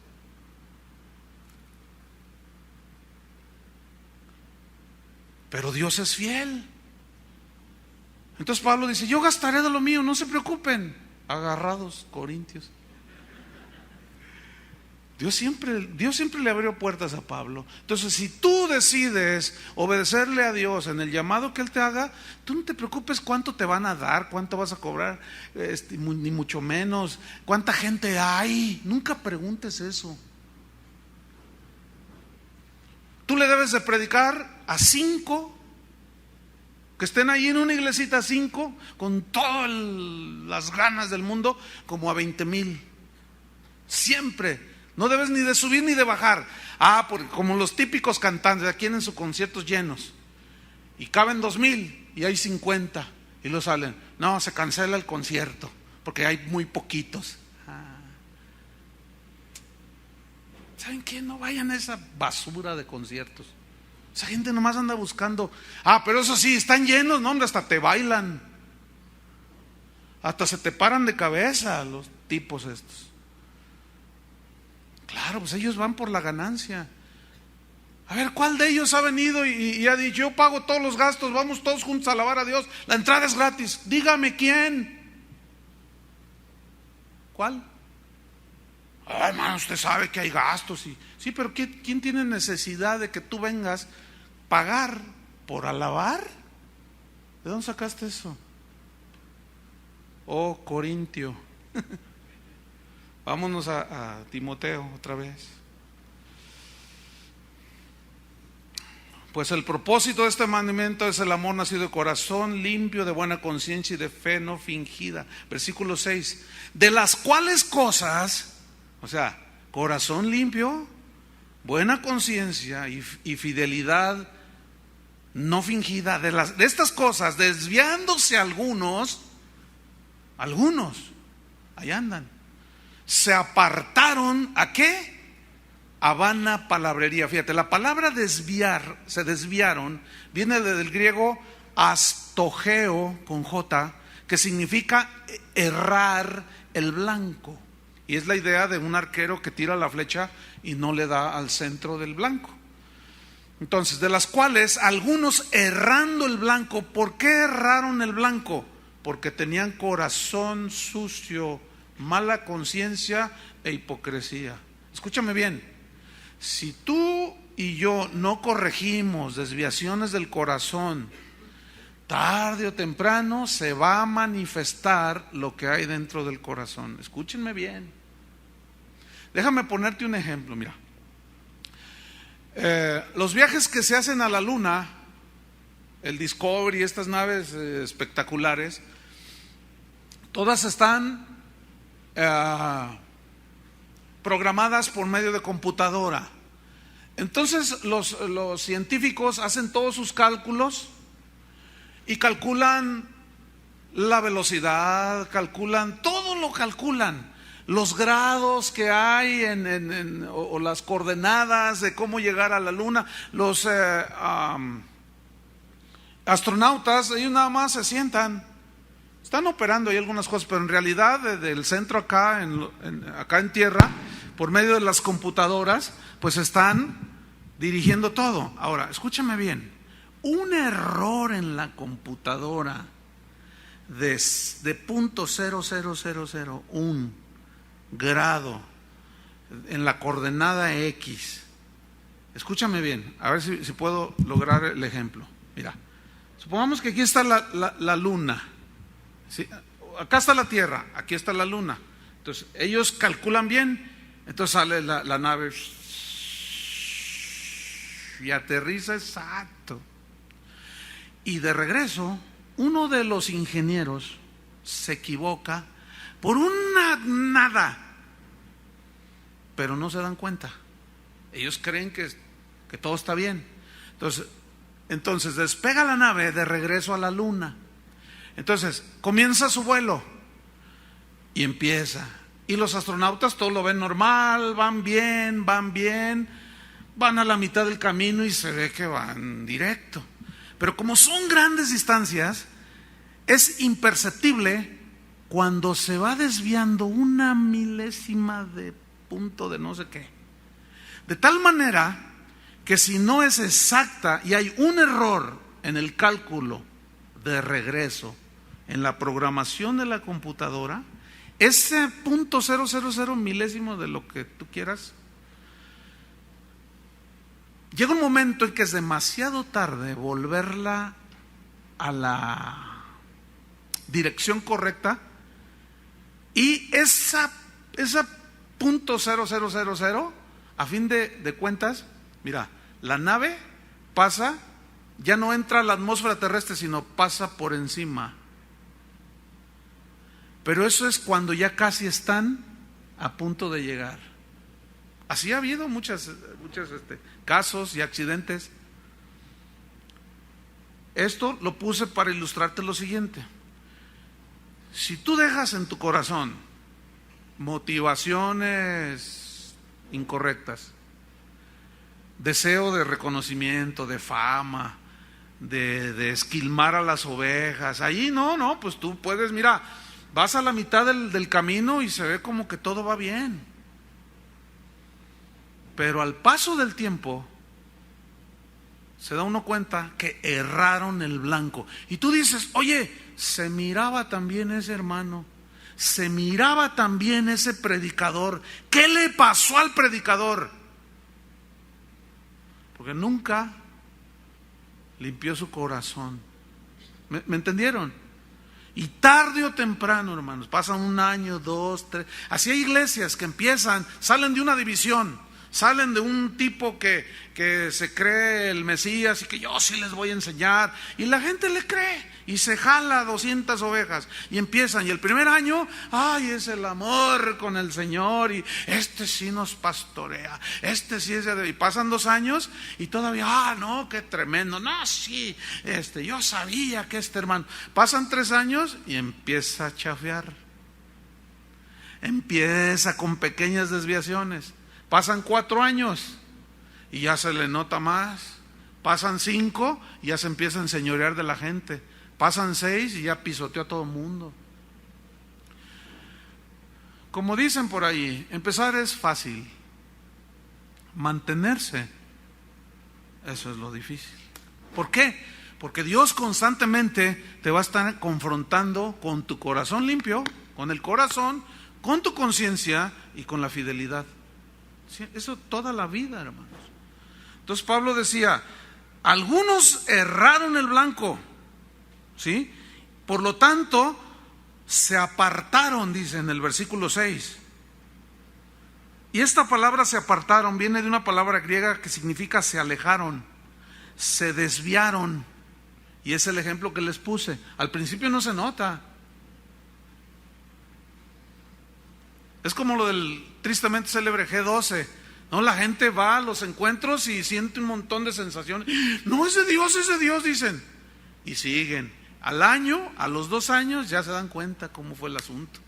S1: Pero Dios es fiel. Entonces Pablo dice, yo gastaré de lo mío, no se preocupen. Agarrados, corintios. Dios siempre le abrió puertas a Pablo. Entonces, si tú decides obedecerle a Dios en el llamado que Él te haga, tú no te preocupes cuánto te van a dar, cuánto vas a cobrar, ni mucho menos, cuánta gente hay. Nunca preguntes eso. Tú le debes de predicar a 5, que estén ahí en una iglesita, 5, con todas las ganas del mundo, como a 20,000. Siempre. No debes ni de subir ni de bajar. Porque como los típicos cantantes, aquí en sus conciertos llenos, y caben 2,000 y hay 50, y lo salen. No, se cancela el concierto porque hay muy poquitos. ¿Saben qué? No vayan a esa basura de conciertos. Esa gente nomás anda buscando. Pero eso sí, están llenos, no, hombre, hasta te bailan, hasta se te paran de cabeza los tipos estos. Claro, pues ellos van por la ganancia. A ver, ¿cuál de ellos ha venido y ha dicho, yo pago todos los gastos, vamos todos juntos a alabar a Dios, la entrada es gratis? Dígame quién. ¿Cuál? Hermano, usted sabe que hay gastos. Sí, pero ¿quién tiene necesidad de que tú vengas pagar por alabar? ¿De dónde sacaste eso? Oh, Corintio. Vámonos a Timoteo otra vez. Pues el propósito de este mandamiento es el amor nacido de corazón limpio, de buena conciencia y de fe no fingida. Versículo 6. De las cuales cosas, o sea, corazón limpio, buena conciencia y fidelidad no fingida, de estas cosas, desviándose algunos, ahí andan. Se apartaron, ¿a qué? A vana palabrería. Fíjate, la palabra desviar, se desviaron, viene del griego astogeo con J, que significa errar el blanco. Y es la idea de un arquero que tira la flecha y no le da al centro del blanco. Entonces, de las cuales algunos errando el blanco. ¿Por qué erraron el blanco? Porque tenían corazón sucio, mala conciencia e hipocresía. Escúchame bien, si tú y yo no corregimos desviaciones del corazón, tarde o temprano se va a manifestar lo que hay dentro del corazón. Escúchenme bien. Déjame ponerte un ejemplo, mira. Los viajes que se hacen a la luna, el Discovery, estas naves espectaculares, todas están programadas por medio de computadora. Entonces los científicos hacen todos sus cálculos y calculan la velocidad, todo lo calculan, los grados que hay o las coordenadas de cómo llegar a la luna. Los astronautas, ellos nada más se sientan, están operando ahí algunas cosas, pero en realidad desde el centro acá en tierra, por medio de las computadoras, pues están dirigiendo todo. Ahora, escúchame bien, un error en la computadora de .00001 grado en la coordenada X, escúchame bien, a ver si puedo lograr el ejemplo. Mira, supongamos que aquí está la luna, ¿sí? Acá está la Tierra, aquí está la luna. Entonces ellos calculan bien, entonces sale la nave y aterriza exacto. Y de regreso, uno de los ingenieros se equivoca por una nada, pero no se dan cuenta. Ellos creen que todo está bien. Entonces despega la nave de regreso a la luna. Entonces comienza su vuelo y empieza. Y los astronautas todo lo ven normal, van bien, van a la mitad del camino y se ve que van directo. Pero como son grandes distancias, es imperceptible cuando se va desviando una milésima de punto de no sé qué. De tal manera que si no es exacta y hay un error en el cálculo de regreso, en la programación de la computadora, ese .000 milésimo de lo que tú quieras, llega un momento en que es demasiado tarde volverla a la dirección correcta, y esa .0000, a fin de cuentas, mira, la nave pasa, ya no entra a la atmósfera terrestre, sino pasa por encima. Pero eso es cuando ya casi están a punto de llegar. Así ha habido muchos casos y accidentes. Esto lo puse para ilustrarte lo siguiente. Si tú dejas en tu corazón motivaciones incorrectas, deseo de reconocimiento, de fama, de esquilmar a las ovejas, ahí no, pues tú puedes, mira, vas a la mitad del camino y se ve como que todo va bien. Pero al paso del tiempo se da uno cuenta que erraron el blanco. Y tú dices, oye, se miraba también ese hermano, se miraba también ese predicador. ¿Qué le pasó al predicador? Porque nunca limpió su corazón. ¿Me entendieron? Y tarde o temprano, hermanos, pasan 1 año, 2, 3. Así hay iglesias que salen de una división, salen de un tipo que se cree el Mesías y que yo sí les voy a enseñar, y la gente le cree y se jala 200 ovejas y empiezan, y el primer año, ay, es el amor con el Señor, y este sí nos pastorea, este sí es y pasan 2 años y todavía, no, qué tremendo, no, sí, yo sabía que este hermano. Pasan 3 años y empieza a chafear, empieza con pequeñas desviaciones. Pasan 4 años y ya se le nota más. Pasan 5 y ya se empieza a enseñorear de la gente. Pasan 6 y ya pisoteó a todo el mundo. Como dicen por ahí, empezar es fácil, mantenerse, eso es lo difícil. ¿Por qué? Porque Dios constantemente te va a estar confrontando con tu corazón limpio, con el corazón, con tu conciencia y con la fidelidad. Eso toda la vida, hermanos. Entonces Pablo decía, algunos erraron el blanco. ¿sí? Por lo tanto, se apartaron, dice en el versículo 6. Y esta palabra se apartaron viene de una palabra griega que significa se alejaron, se desviaron. Y es el ejemplo que les puse. Al principio no se nota. Es como lo del tristemente célebre G12. No, la gente va a los encuentros y siente un montón de sensaciones. No, es de Dios, dicen. Y siguen. Al año, a los 2 años, ya se dan cuenta cómo fue el asunto.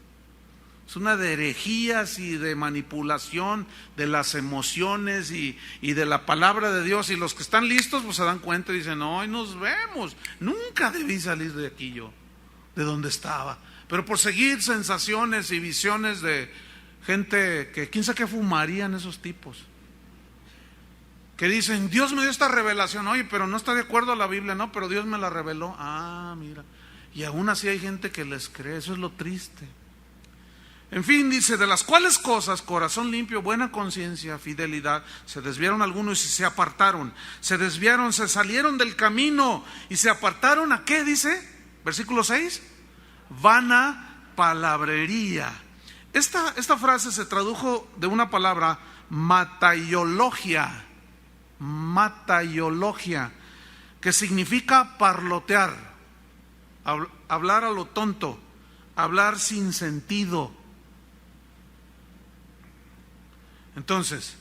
S1: Es una de herejías y de manipulación de las emociones y de la palabra de Dios. Y los que están listos, pues se dan cuenta y dicen, hoy nos vemos. Nunca debí salir de aquí yo, de donde estaba. Pero por seguir sensaciones y visiones de gente que quién sabe qué fumarían esos tipos. Que dicen, Dios me dio esta revelación, oye, pero no está de acuerdo a la Biblia, no, pero Dios me la reveló. Ah, mira. Y aún así hay gente que les cree, eso es lo triste. En fin, dice, de las cuales cosas, corazón limpio, buena conciencia, fidelidad, se desviaron algunos y se apartaron. Se desviaron, se salieron del camino y se apartaron ¿a qué? Dice, versículo 6, vana palabrería. Esta frase se tradujo de una palabra, mataiologia, que significa parlotear, hablar a lo tonto, hablar sin sentido. Entonces,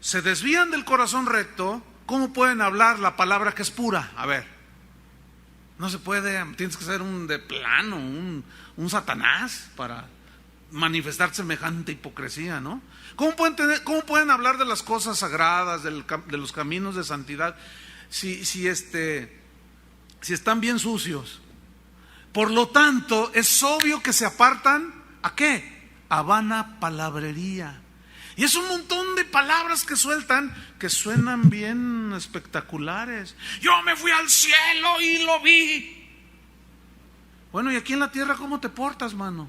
S1: se desvían del corazón recto. ¿Cómo pueden hablar la palabra que es pura? A ver, no se puede, tienes que ser un de plano, un Satanás para manifestar semejante hipocresía, ¿no? ¿Cómo pueden hablar de las cosas sagradas, de los caminos de santidad, si están bien sucios? Por lo tanto, es obvio que se apartan ¿a qué? A vana palabrería. Y es un montón de palabras que sueltan que suenan bien espectaculares. Yo me fui al cielo y lo vi. Bueno, ¿y aquí en la tierra cómo te portas, mano?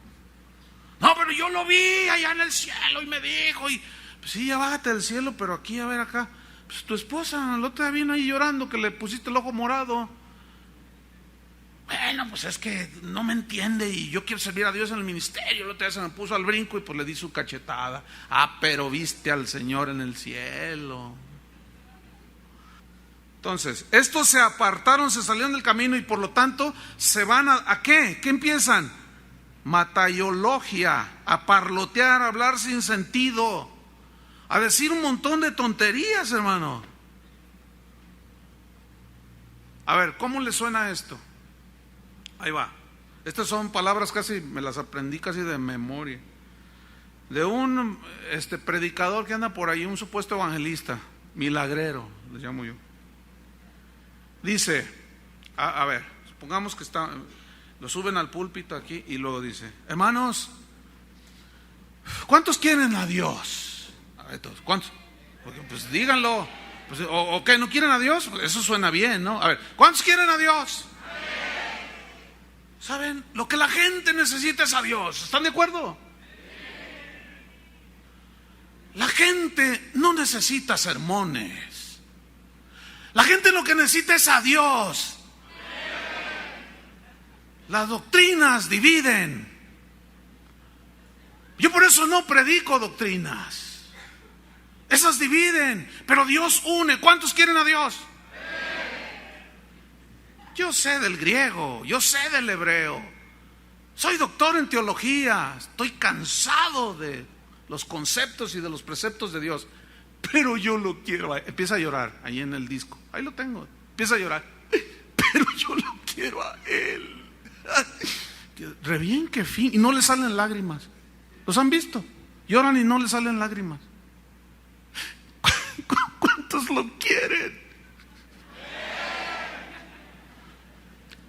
S1: No, pero yo lo vi allá en el cielo y me dijo, y pues sí, ya bájate del cielo, pero aquí, a ver acá, pues tu esposa, el otro día vino ahí llorando que le pusiste el ojo morado. Bueno, pues es que no me entiende y yo quiero servir a Dios en el ministerio. El otro día se me puso al brinco y pues le di su cachetada. Ah, pero viste al Señor en el cielo. Entonces, estos se apartaron, se salieron del camino y por lo tanto se van ¿a qué? ¿Qué empiezan? Mataiología, a parlotear, a hablar sin sentido, a decir un montón de tonterías, hermano. A ver, ¿cómo le suena esto? Ahí va. Estas son palabras casi, me las aprendí casi de memoria. De un predicador que anda por ahí, un supuesto evangelista, milagrero, le llamo yo. Dice, a ver, supongamos que lo suben al púlpito aquí y luego dice, hermanos, ¿cuántos quieren a Dios? A ver, todos, ¿cuántos? Pues díganlo. Pues, ¿O qué? ¿No quieren a Dios? Pues eso suena bien, ¿no? A ver, ¿cuántos quieren a Dios? ¿Saben? Lo que la gente necesita es a Dios. ¿Están de acuerdo? La gente no necesita sermones. La gente lo que necesita es a Dios. Las doctrinas dividen. Yo por eso no predico doctrinas. Esas dividen, pero Dios une. ¿Cuántos quieren a Dios? Yo sé del griego, yo sé del hebreo, soy doctor en teología, estoy cansado de los conceptos y de los preceptos de Dios, pero yo lo quiero. Empieza a llorar ahí en el disco, ahí lo tengo, empieza a llorar, pero yo lo quiero a Él. Re bien que fin, y no le salen lágrimas. ¿Los han visto? Lloran y no le salen lágrimas. ¿Cuántos lo quieren?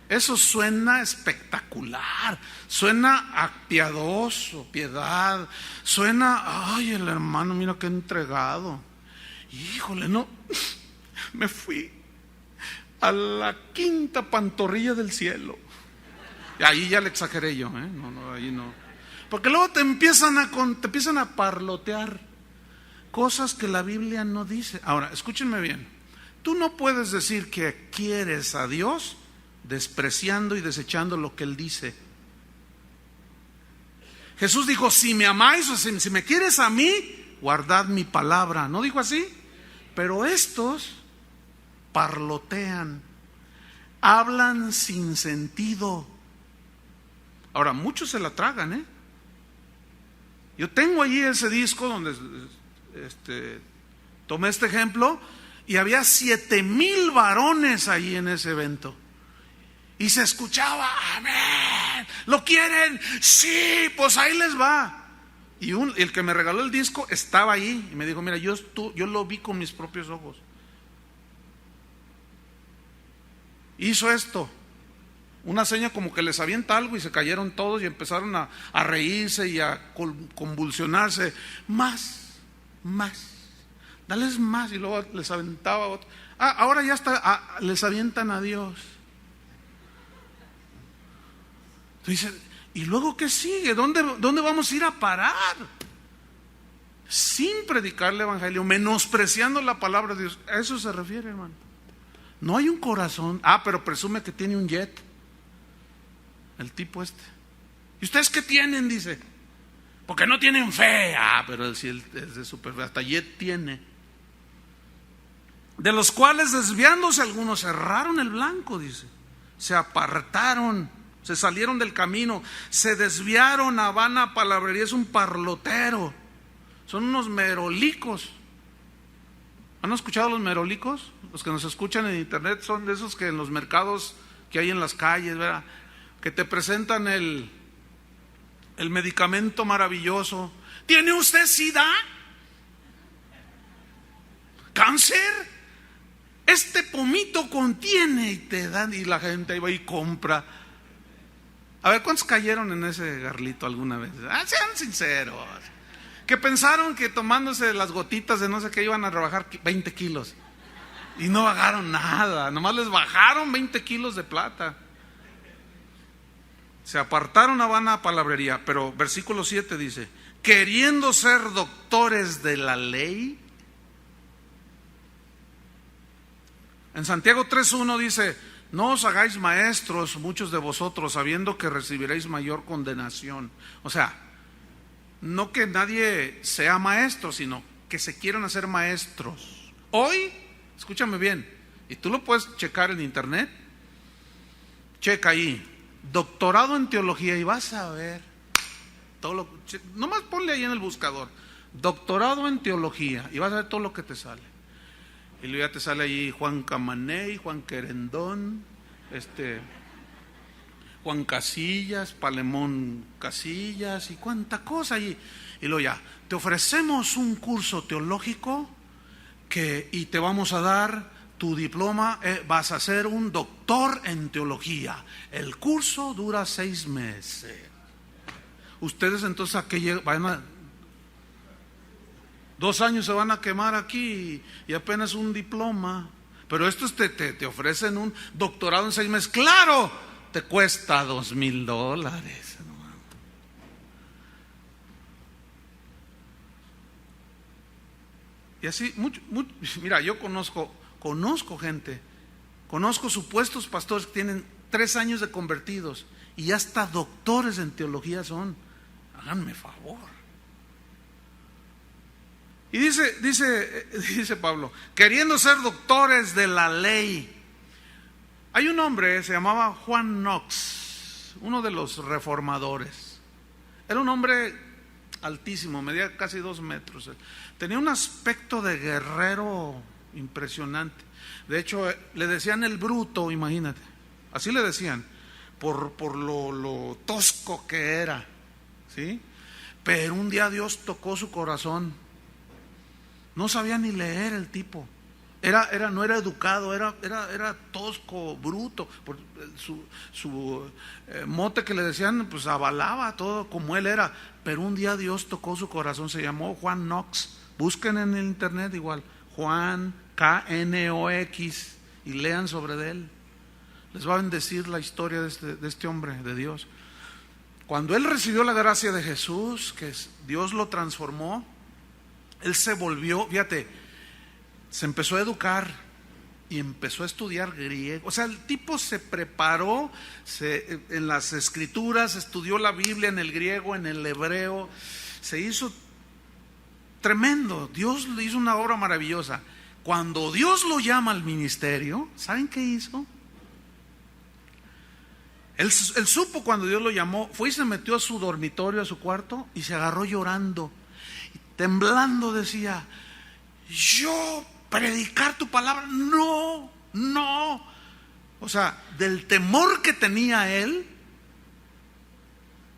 S1: Eso suena espectacular, suena a piadoso, piedad, suena, ay, el hermano, mira qué entregado. Híjole, no, me fui a la quinta pantorrilla del cielo. Y ahí ya le exageré yo, no, ahí no. Porque luego te empiezan a parlotear cosas que la Biblia no dice. Ahora, escúchenme bien, tú no puedes decir que quieres a Dios despreciando y desechando lo que Él dice. Jesús dijo: si me amáis o si me quieres a mí, guardad mi palabra. ¿No dijo así? Pero estos parlotean, hablan sin sentido. Ahora, muchos se la tragan, Yo tengo allí ese disco donde tomé este ejemplo, y había 7,000 varones ahí en ese evento. Y se escuchaba: amén, ¿lo quieren? Sí, pues ahí les va. Y el que me regaló el disco estaba ahí y me dijo: mira, yo lo vi con mis propios ojos. Hizo esto, una seña como que les avienta algo, y se cayeron todos y empezaron a reírse y a convulsionarse. Más, dales más. Y luego les aventaba otro. Ahora ya está, les avientan a Dios. Entonces, ¿y luego qué sigue? ¿Dónde vamos a ir a parar? Sin predicar el evangelio, menospreciando la palabra de Dios. A eso se refiere, hermano. No hay un corazón. Pero presume que tiene un jet, el tipo este. ¿Y ustedes qué tienen? Dice. Porque no tienen fe. Pero él sí es de super fe, hasta jet tiene. De los cuales, desviándose algunos, cerraron el blanco, dice. Se apartaron, se salieron del camino, se desviaron a vana palabrería. Es un parlotero, son unos merolicos. ¿Han escuchado los merolicos? Los que nos escuchan en internet son de esos que en los mercados que hay en las calles, ¿verdad?, que te presentan el medicamento maravilloso. ¿Tiene usted SIDA? ¿Cáncer? Este pomito contiene, y te dan, y la gente ahí va y compra. A ver, ¿cuántos cayeron en ese garlito alguna vez? Sean sinceros. Que pensaron que tomándose las gotitas de no sé qué iban a rebajar 20 kilos. Y no bajaron nada, nomás les bajaron 20 kilos de plata. Se apartaron a vana palabrería. Pero versículo 7 dice: queriendo ser doctores de la ley. En Santiago 3:1 dice: no os hagáis maestros muchos de vosotros, sabiendo que recibiréis mayor condenación. O sea, no que nadie sea maestro, sino que se quieran hacer maestros. Hoy, escúchame bien, y tú lo puedes checar en internet. Checa ahí, doctorado en teología, y vas a ver todo lo. Nomás ponle ahí en el buscador, doctorado en teología, y vas a ver todo lo que te sale. Y luego ya te sale ahí Juan Camaney, Juan Querendón, Juan Casillas, Palemón Casillas, y cuánta cosa allí. Y luego ya, te ofrecemos un curso teológico y te vamos a dar tu diploma, vas a ser un doctor en teología. El curso dura 6 meses. Ustedes entonces a qué van a... 2 años se van a quemar aquí y apenas un diploma. Pero estos te ofrecen un doctorado en 6 meses. ¡Claro! Te cuesta $2,000. Y así, mira, yo conozco gente, conozco supuestos pastores que tienen 3 años de convertidos y ya hasta doctores en teología son. Háganme favor. Y dice Pablo, queriendo ser doctores de la ley. Hay un hombre, se llamaba Juan Knox, uno de los reformadores. Era un hombre altísimo, medía casi 2 metros. Tenía un aspecto de guerrero impresionante. De hecho, le decían el bruto, imagínate. Así le decían, por lo tosco que era, ¿sí? Pero un día Dios tocó su corazón. No sabía ni leer el tipo. No era educado, era tosco, bruto. Por su mote que le decían, pues avalaba todo como él era. Pero un día Dios tocó su corazón. Se llamó Juan Knox. Busquen en el internet igual, Juan Knox, y lean sobre él. Les va a bendecir la historia de este hombre de Dios. Cuando él recibió la gracia de Jesús, que Dios lo transformó, él se volvió, fíjate, se empezó a educar y empezó a estudiar griego. O sea, el tipo se preparó en las escrituras, estudió la Biblia en el griego, en el hebreo, se hizo tremendo. Dios le hizo una obra maravillosa. Cuando Dios lo llama al ministerio, ¿saben qué hizo? Él supo cuando Dios lo llamó, fue y se metió a su dormitorio, a su cuarto, y se agarró llorando, y temblando decía: yo predicar tu palabra, no. O sea, del temor que tenía él,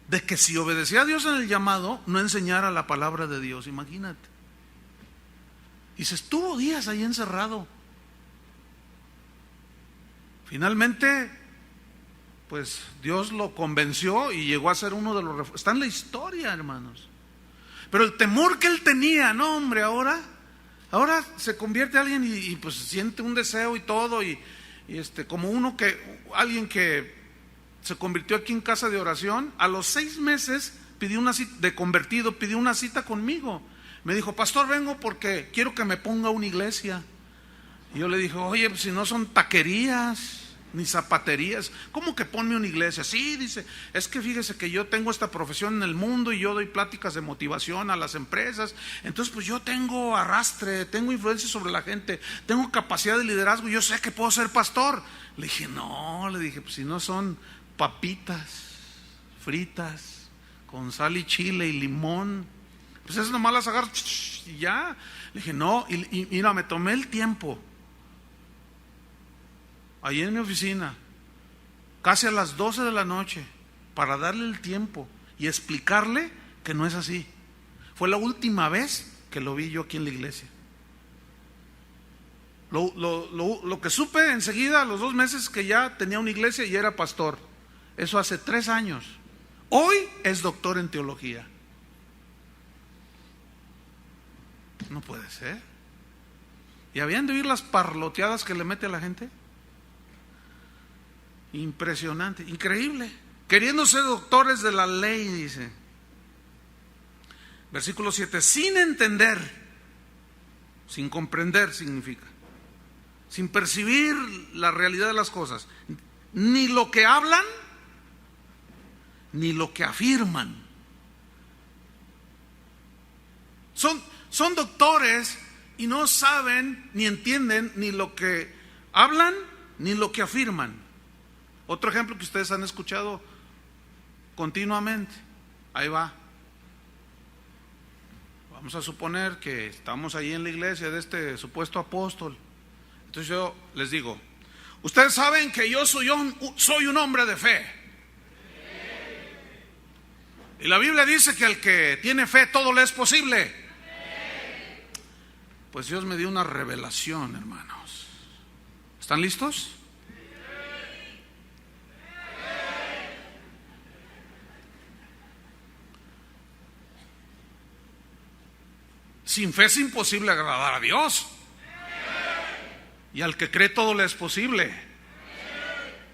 S1: de que si obedecía a Dios en el llamado, no enseñara la palabra de Dios, imagínate. Y se estuvo días ahí encerrado. Finalmente, pues Dios lo convenció y llegó a ser uno de los... Está en la historia, hermanos. Pero el temor que él tenía, no hombre, ahora se convierte en alguien y pues siente un deseo y todo, y como alguien que se convirtió aquí en casa de oración, a los 6 meses pidió una cita, de convertido, pidió una cita conmigo. Me dijo: pastor, vengo porque quiero que me ponga una iglesia. Y yo le dije: oye, pues si no son taquerías ni zapaterías, ¿cómo que ponme una iglesia? Sí, dice, es que fíjese que yo tengo esta profesión en el mundo y yo doy pláticas de motivación a las empresas, entonces pues yo tengo arrastre, tengo influencia sobre la gente, tengo capacidad de liderazgo, yo sé que puedo ser pastor. Le dije: no, pues si no son papitas fritas con sal y chile y limón, pues es nomás las agarro y ya. Le dije: no, y mira, me tomé el tiempo ahí en mi oficina, casi a las 12 de la noche, para darle el tiempo y explicarle que no es así. Fue la última vez que lo vi yo aquí en la iglesia. Lo que supe enseguida, a los 2 meses, que ya tenía una iglesia y era pastor. Eso hace 3 años. Hoy es doctor en teología. No puede ser. ¿Y habían de oír las parloteadas que le mete a la gente? Impresionante, increíble. Queriendo ser doctores de la ley, dice. Versículo 7, sin entender, sin comprender significa, sin percibir la realidad de las cosas, ni lo que hablan, ni lo que afirman. Son doctores y no saben ni entienden ni lo que hablan ni lo que afirman. Otro ejemplo que ustedes han escuchado continuamente. Ahí va. Vamos a suponer que estamos ahí en la iglesia de este supuesto apóstol. Entonces yo les digo: ustedes saben que yo soy un hombre de fe. Y la Biblia dice que al que tiene fe todo le es posible. Pues Dios me dio una revelación, hermanos. ¿Están listos? Sin fe es imposible agradar a Dios. Y al que cree todo le es posible.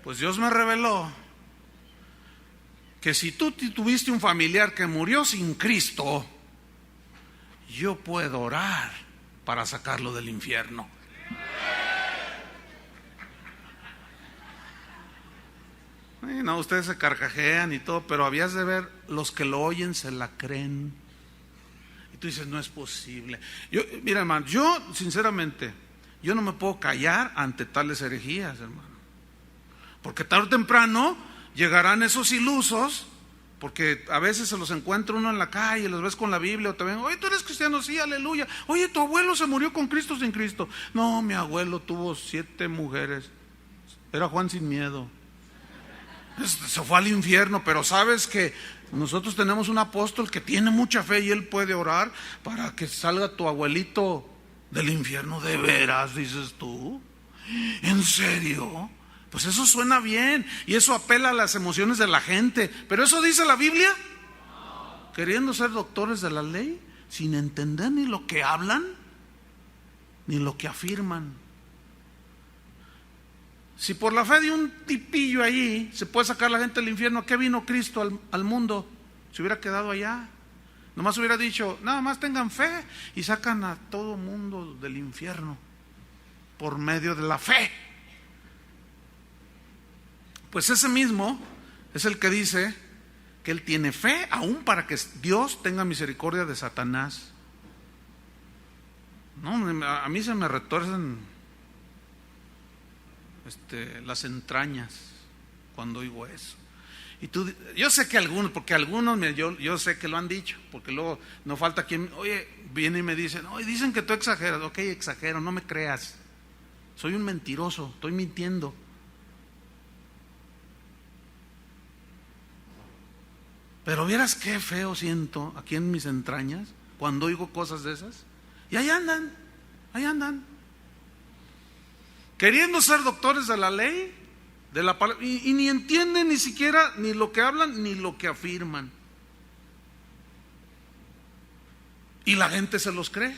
S1: Pues Dios me reveló que si tú tuviste un familiar que murió sin Cristo, yo puedo orar para sacarlo del infierno. No, ustedes se carcajean y todo, pero habías de ver, los que lo oyen se la creen. Y tú dices: no es posible. Mira, hermano, yo sinceramente, yo no me puedo callar ante tales herejías, hermano. Porque tarde o temprano llegarán esos ilusos, porque a veces se los encuentra uno en la calle, los ves con la Biblia, o te ven: oye, ¿tú eres cristiano? Sí, aleluya. Oye, ¿tu abuelo se murió con Cristo o sin Cristo? No, mi abuelo tuvo 7 mujeres. Era Juan sin miedo. Se fue al infierno. Pero sabes que nosotros tenemos un apóstol que tiene mucha fe y él puede orar para que salga tu abuelito del infierno. ¿De veras, dices tú? ¿En serio? Pues eso suena bien y eso apela a las emociones de la gente. ¿Pero eso dice la Biblia? Queriendo ser doctores de la ley, sin entender ni lo que hablan ni lo que afirman. Si por la fe de un tipillo allí se puede sacar la gente del infierno, ¿a qué vino Cristo al mundo? Se hubiera quedado allá. Nomás hubiera dicho: nada más tengan fe y sacan a todo mundo del infierno. por medio de la fe. Pues ese mismo es el que dice que él tiene fe aún para que Dios tenga misericordia de Satanás. No, a mí se me retuercen las entrañas cuando oigo eso. Y yo sé que algunos, porque algunos yo sé que lo han dicho, porque luego no falta quien, oye, viene y me dicen, oye, dicen que tú exageras. Ok, exagero, no me creas. Soy un mentiroso, estoy mintiendo. Pero vieras qué feo siento aquí en mis entrañas cuando oigo cosas de esas. Y ahí andan. Queriendo ser doctores de la ley, de la palabra, y ni entienden ni siquiera ni lo que hablan ni lo que afirman. Y la gente se los cree.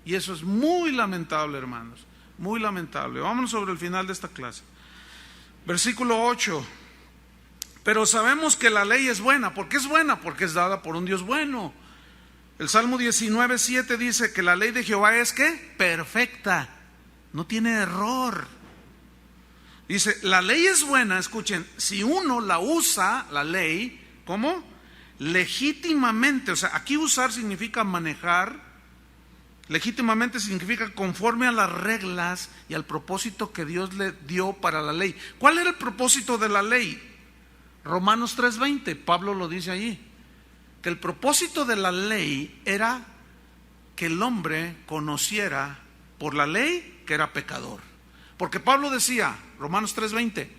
S1: Y eso es muy lamentable, hermanos. Muy lamentable. Vámonos sobre el final de esta clase. Versículo 8. Pero sabemos que la ley es buena. ¿Por qué es buena? Porque es dada por un Dios bueno. El Salmo 19:7 dice que la ley de Jehová es ¿qué? Perfecta. No tiene error. Dice, la ley es buena, escuchen, si uno la usa, la ley, ¿cómo? Legítimamente. O sea, aquí usar significa manejar. Legítimamente significa conforme a las reglas y al propósito que Dios le dio para la ley. ¿Cuál era el propósito de la ley? Romanos 3:20, Pablo lo dice allí, que el propósito de la ley era que el hombre conociera por la ley que era pecador. Porque Pablo decía, Romanos 3:20,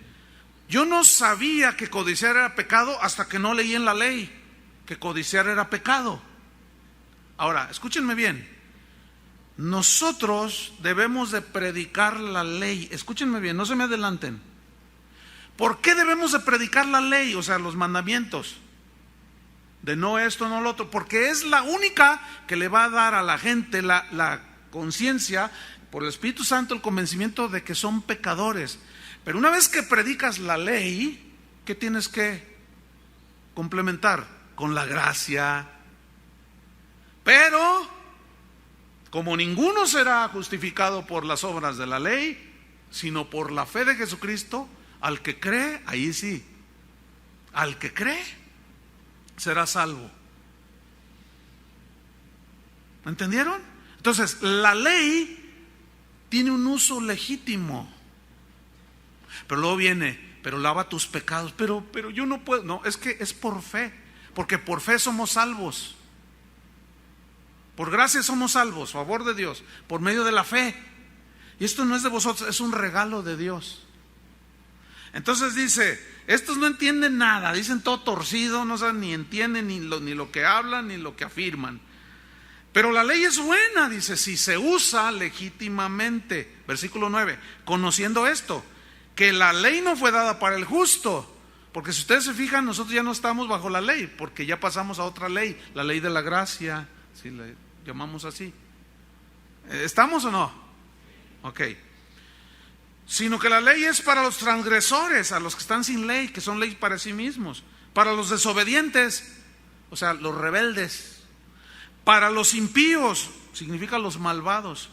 S1: yo no sabía que codiciar era pecado hasta que no leí en la ley que codiciar era pecado. Ahora, escúchenme bien, nosotros debemos de predicar la ley. Escúchenme bien, no se me adelanten. ¿Por qué debemos de predicar la ley? O sea, los mandamientos. De no esto, no lo otro. Porque es la única que le va a dar a la gente la conciencia, por el Espíritu Santo, el convencimiento de que son pecadores. Pero una vez que predicas la ley, ¿qué tienes que complementar? Con la gracia. Pero, como ninguno será justificado por las obras de la ley, sino por la fe de Jesucristo, al que cree, ahí sí, al que cree, será salvo. ¿Entendieron? Entonces, la ley tiene un uso legítimo. Pero luego viene, pero lava tus pecados, pero yo no puedo. No, es que es por fe, porque por fe somos salvos. Por gracia somos salvos, favor de Dios, por medio de la fe. Y esto no es de vosotros, es un regalo de Dios. Entonces dice, estos no entienden nada, dicen todo torcido, no saben ni entienden ni lo que hablan ni lo que afirman. Pero la ley es buena, dice, si se usa legítimamente. Versículo 9, conociendo esto, que la ley no fue dada para el justo. Porque si ustedes se fijan, nosotros ya no estamos bajo la ley, porque ya pasamos a otra ley, la ley de la gracia, si le llamamos así. ¿Estamos o no? Ok. Sino que la ley es para los transgresores, a los que están sin ley, que son ley para sí mismos, para los desobedientes, o sea, los rebeldes, para los impíos, significa los malvados,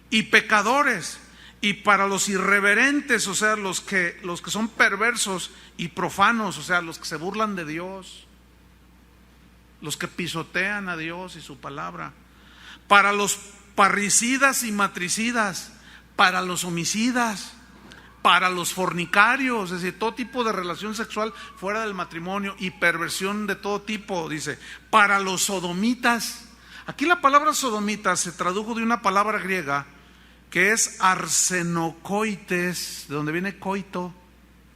S1: y pecadores, y para los irreverentes, o sea, los que son perversos y profanos, o sea, los que se burlan de Dios, los que pisotean a Dios y su palabra, para los parricidas y matricidas, para los homicidas, para los fornicarios, es decir, todo tipo de relación sexual fuera del matrimonio y perversión de todo tipo, dice, para los sodomitas. Aquí la palabra sodomita se tradujo de una palabra griega que es arsenokoites, de donde viene coito,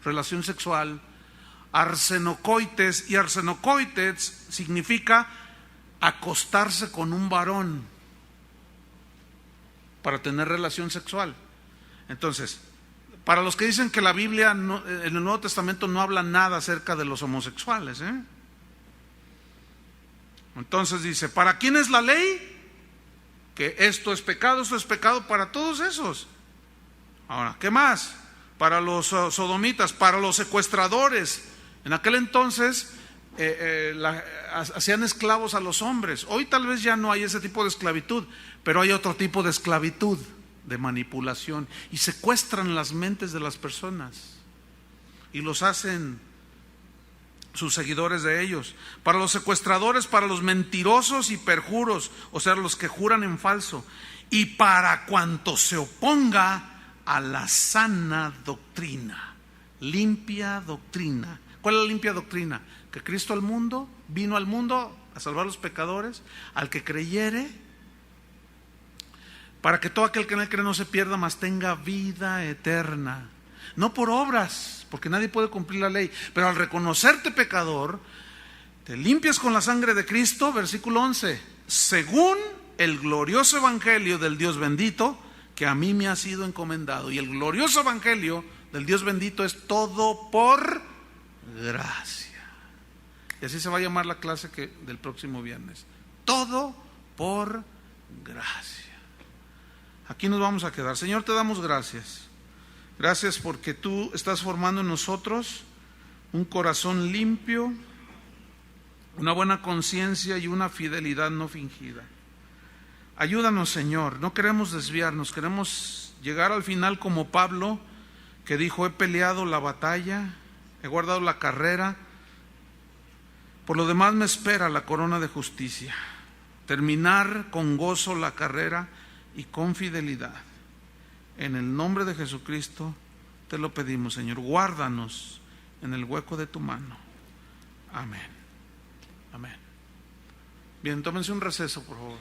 S1: relación sexual. Arsenokoites, y arsenokoites significa acostarse con un varón para tener relación sexual. Entonces, para los que dicen que la Biblia en el Nuevo Testamento no habla nada acerca de los homosexuales, entonces dice, ¿para quién es la ley? Que esto es pecado para todos esos. Ahora, ¿qué más? Para los sodomitas, para los secuestradores. En aquel entonces hacían esclavos a los hombres. Hoy tal vez ya no hay ese tipo de esclavitud, pero hay otro tipo de esclavitud, de manipulación y secuestran las mentes de las personas y los hacen sus seguidores de ellos. Para los secuestradores, para los mentirosos y perjuros, o sea, los que juran en falso, y para cuanto se oponga a la sana doctrina, limpia doctrina. ¿Cuál es la limpia doctrina? Que Cristo vino al mundo a salvar a los pecadores, al que creyere, para que todo aquel que en él cree no se pierda, mas tenga vida eterna. No por obras, porque nadie puede cumplir la ley, pero al reconocerte pecador, te limpias con la sangre de Cristo, versículo 11, según el glorioso evangelio del Dios bendito, que a mí me ha sido encomendado. Y el glorioso evangelio del Dios bendito es todo por gracia. Y así se va a llamar la clase del próximo viernes. Todo por gracia. Aquí nos vamos a quedar. Señor, te damos gracias. Gracias porque tú estás formando en nosotros un corazón limpio, una buena conciencia y una fidelidad no fingida. Ayúdanos, Señor, no queremos desviarnos, queremos llegar al final como Pablo, que dijo: he peleado la batalla, he guardado la carrera, por lo demás me espera la corona de justicia, terminar con gozo la carrera y con fidelidad. En el nombre de Jesucristo te lo pedimos, Señor, guárdanos en el hueco de tu mano. Amén. Amén. Bien, tómense un receso, por favor.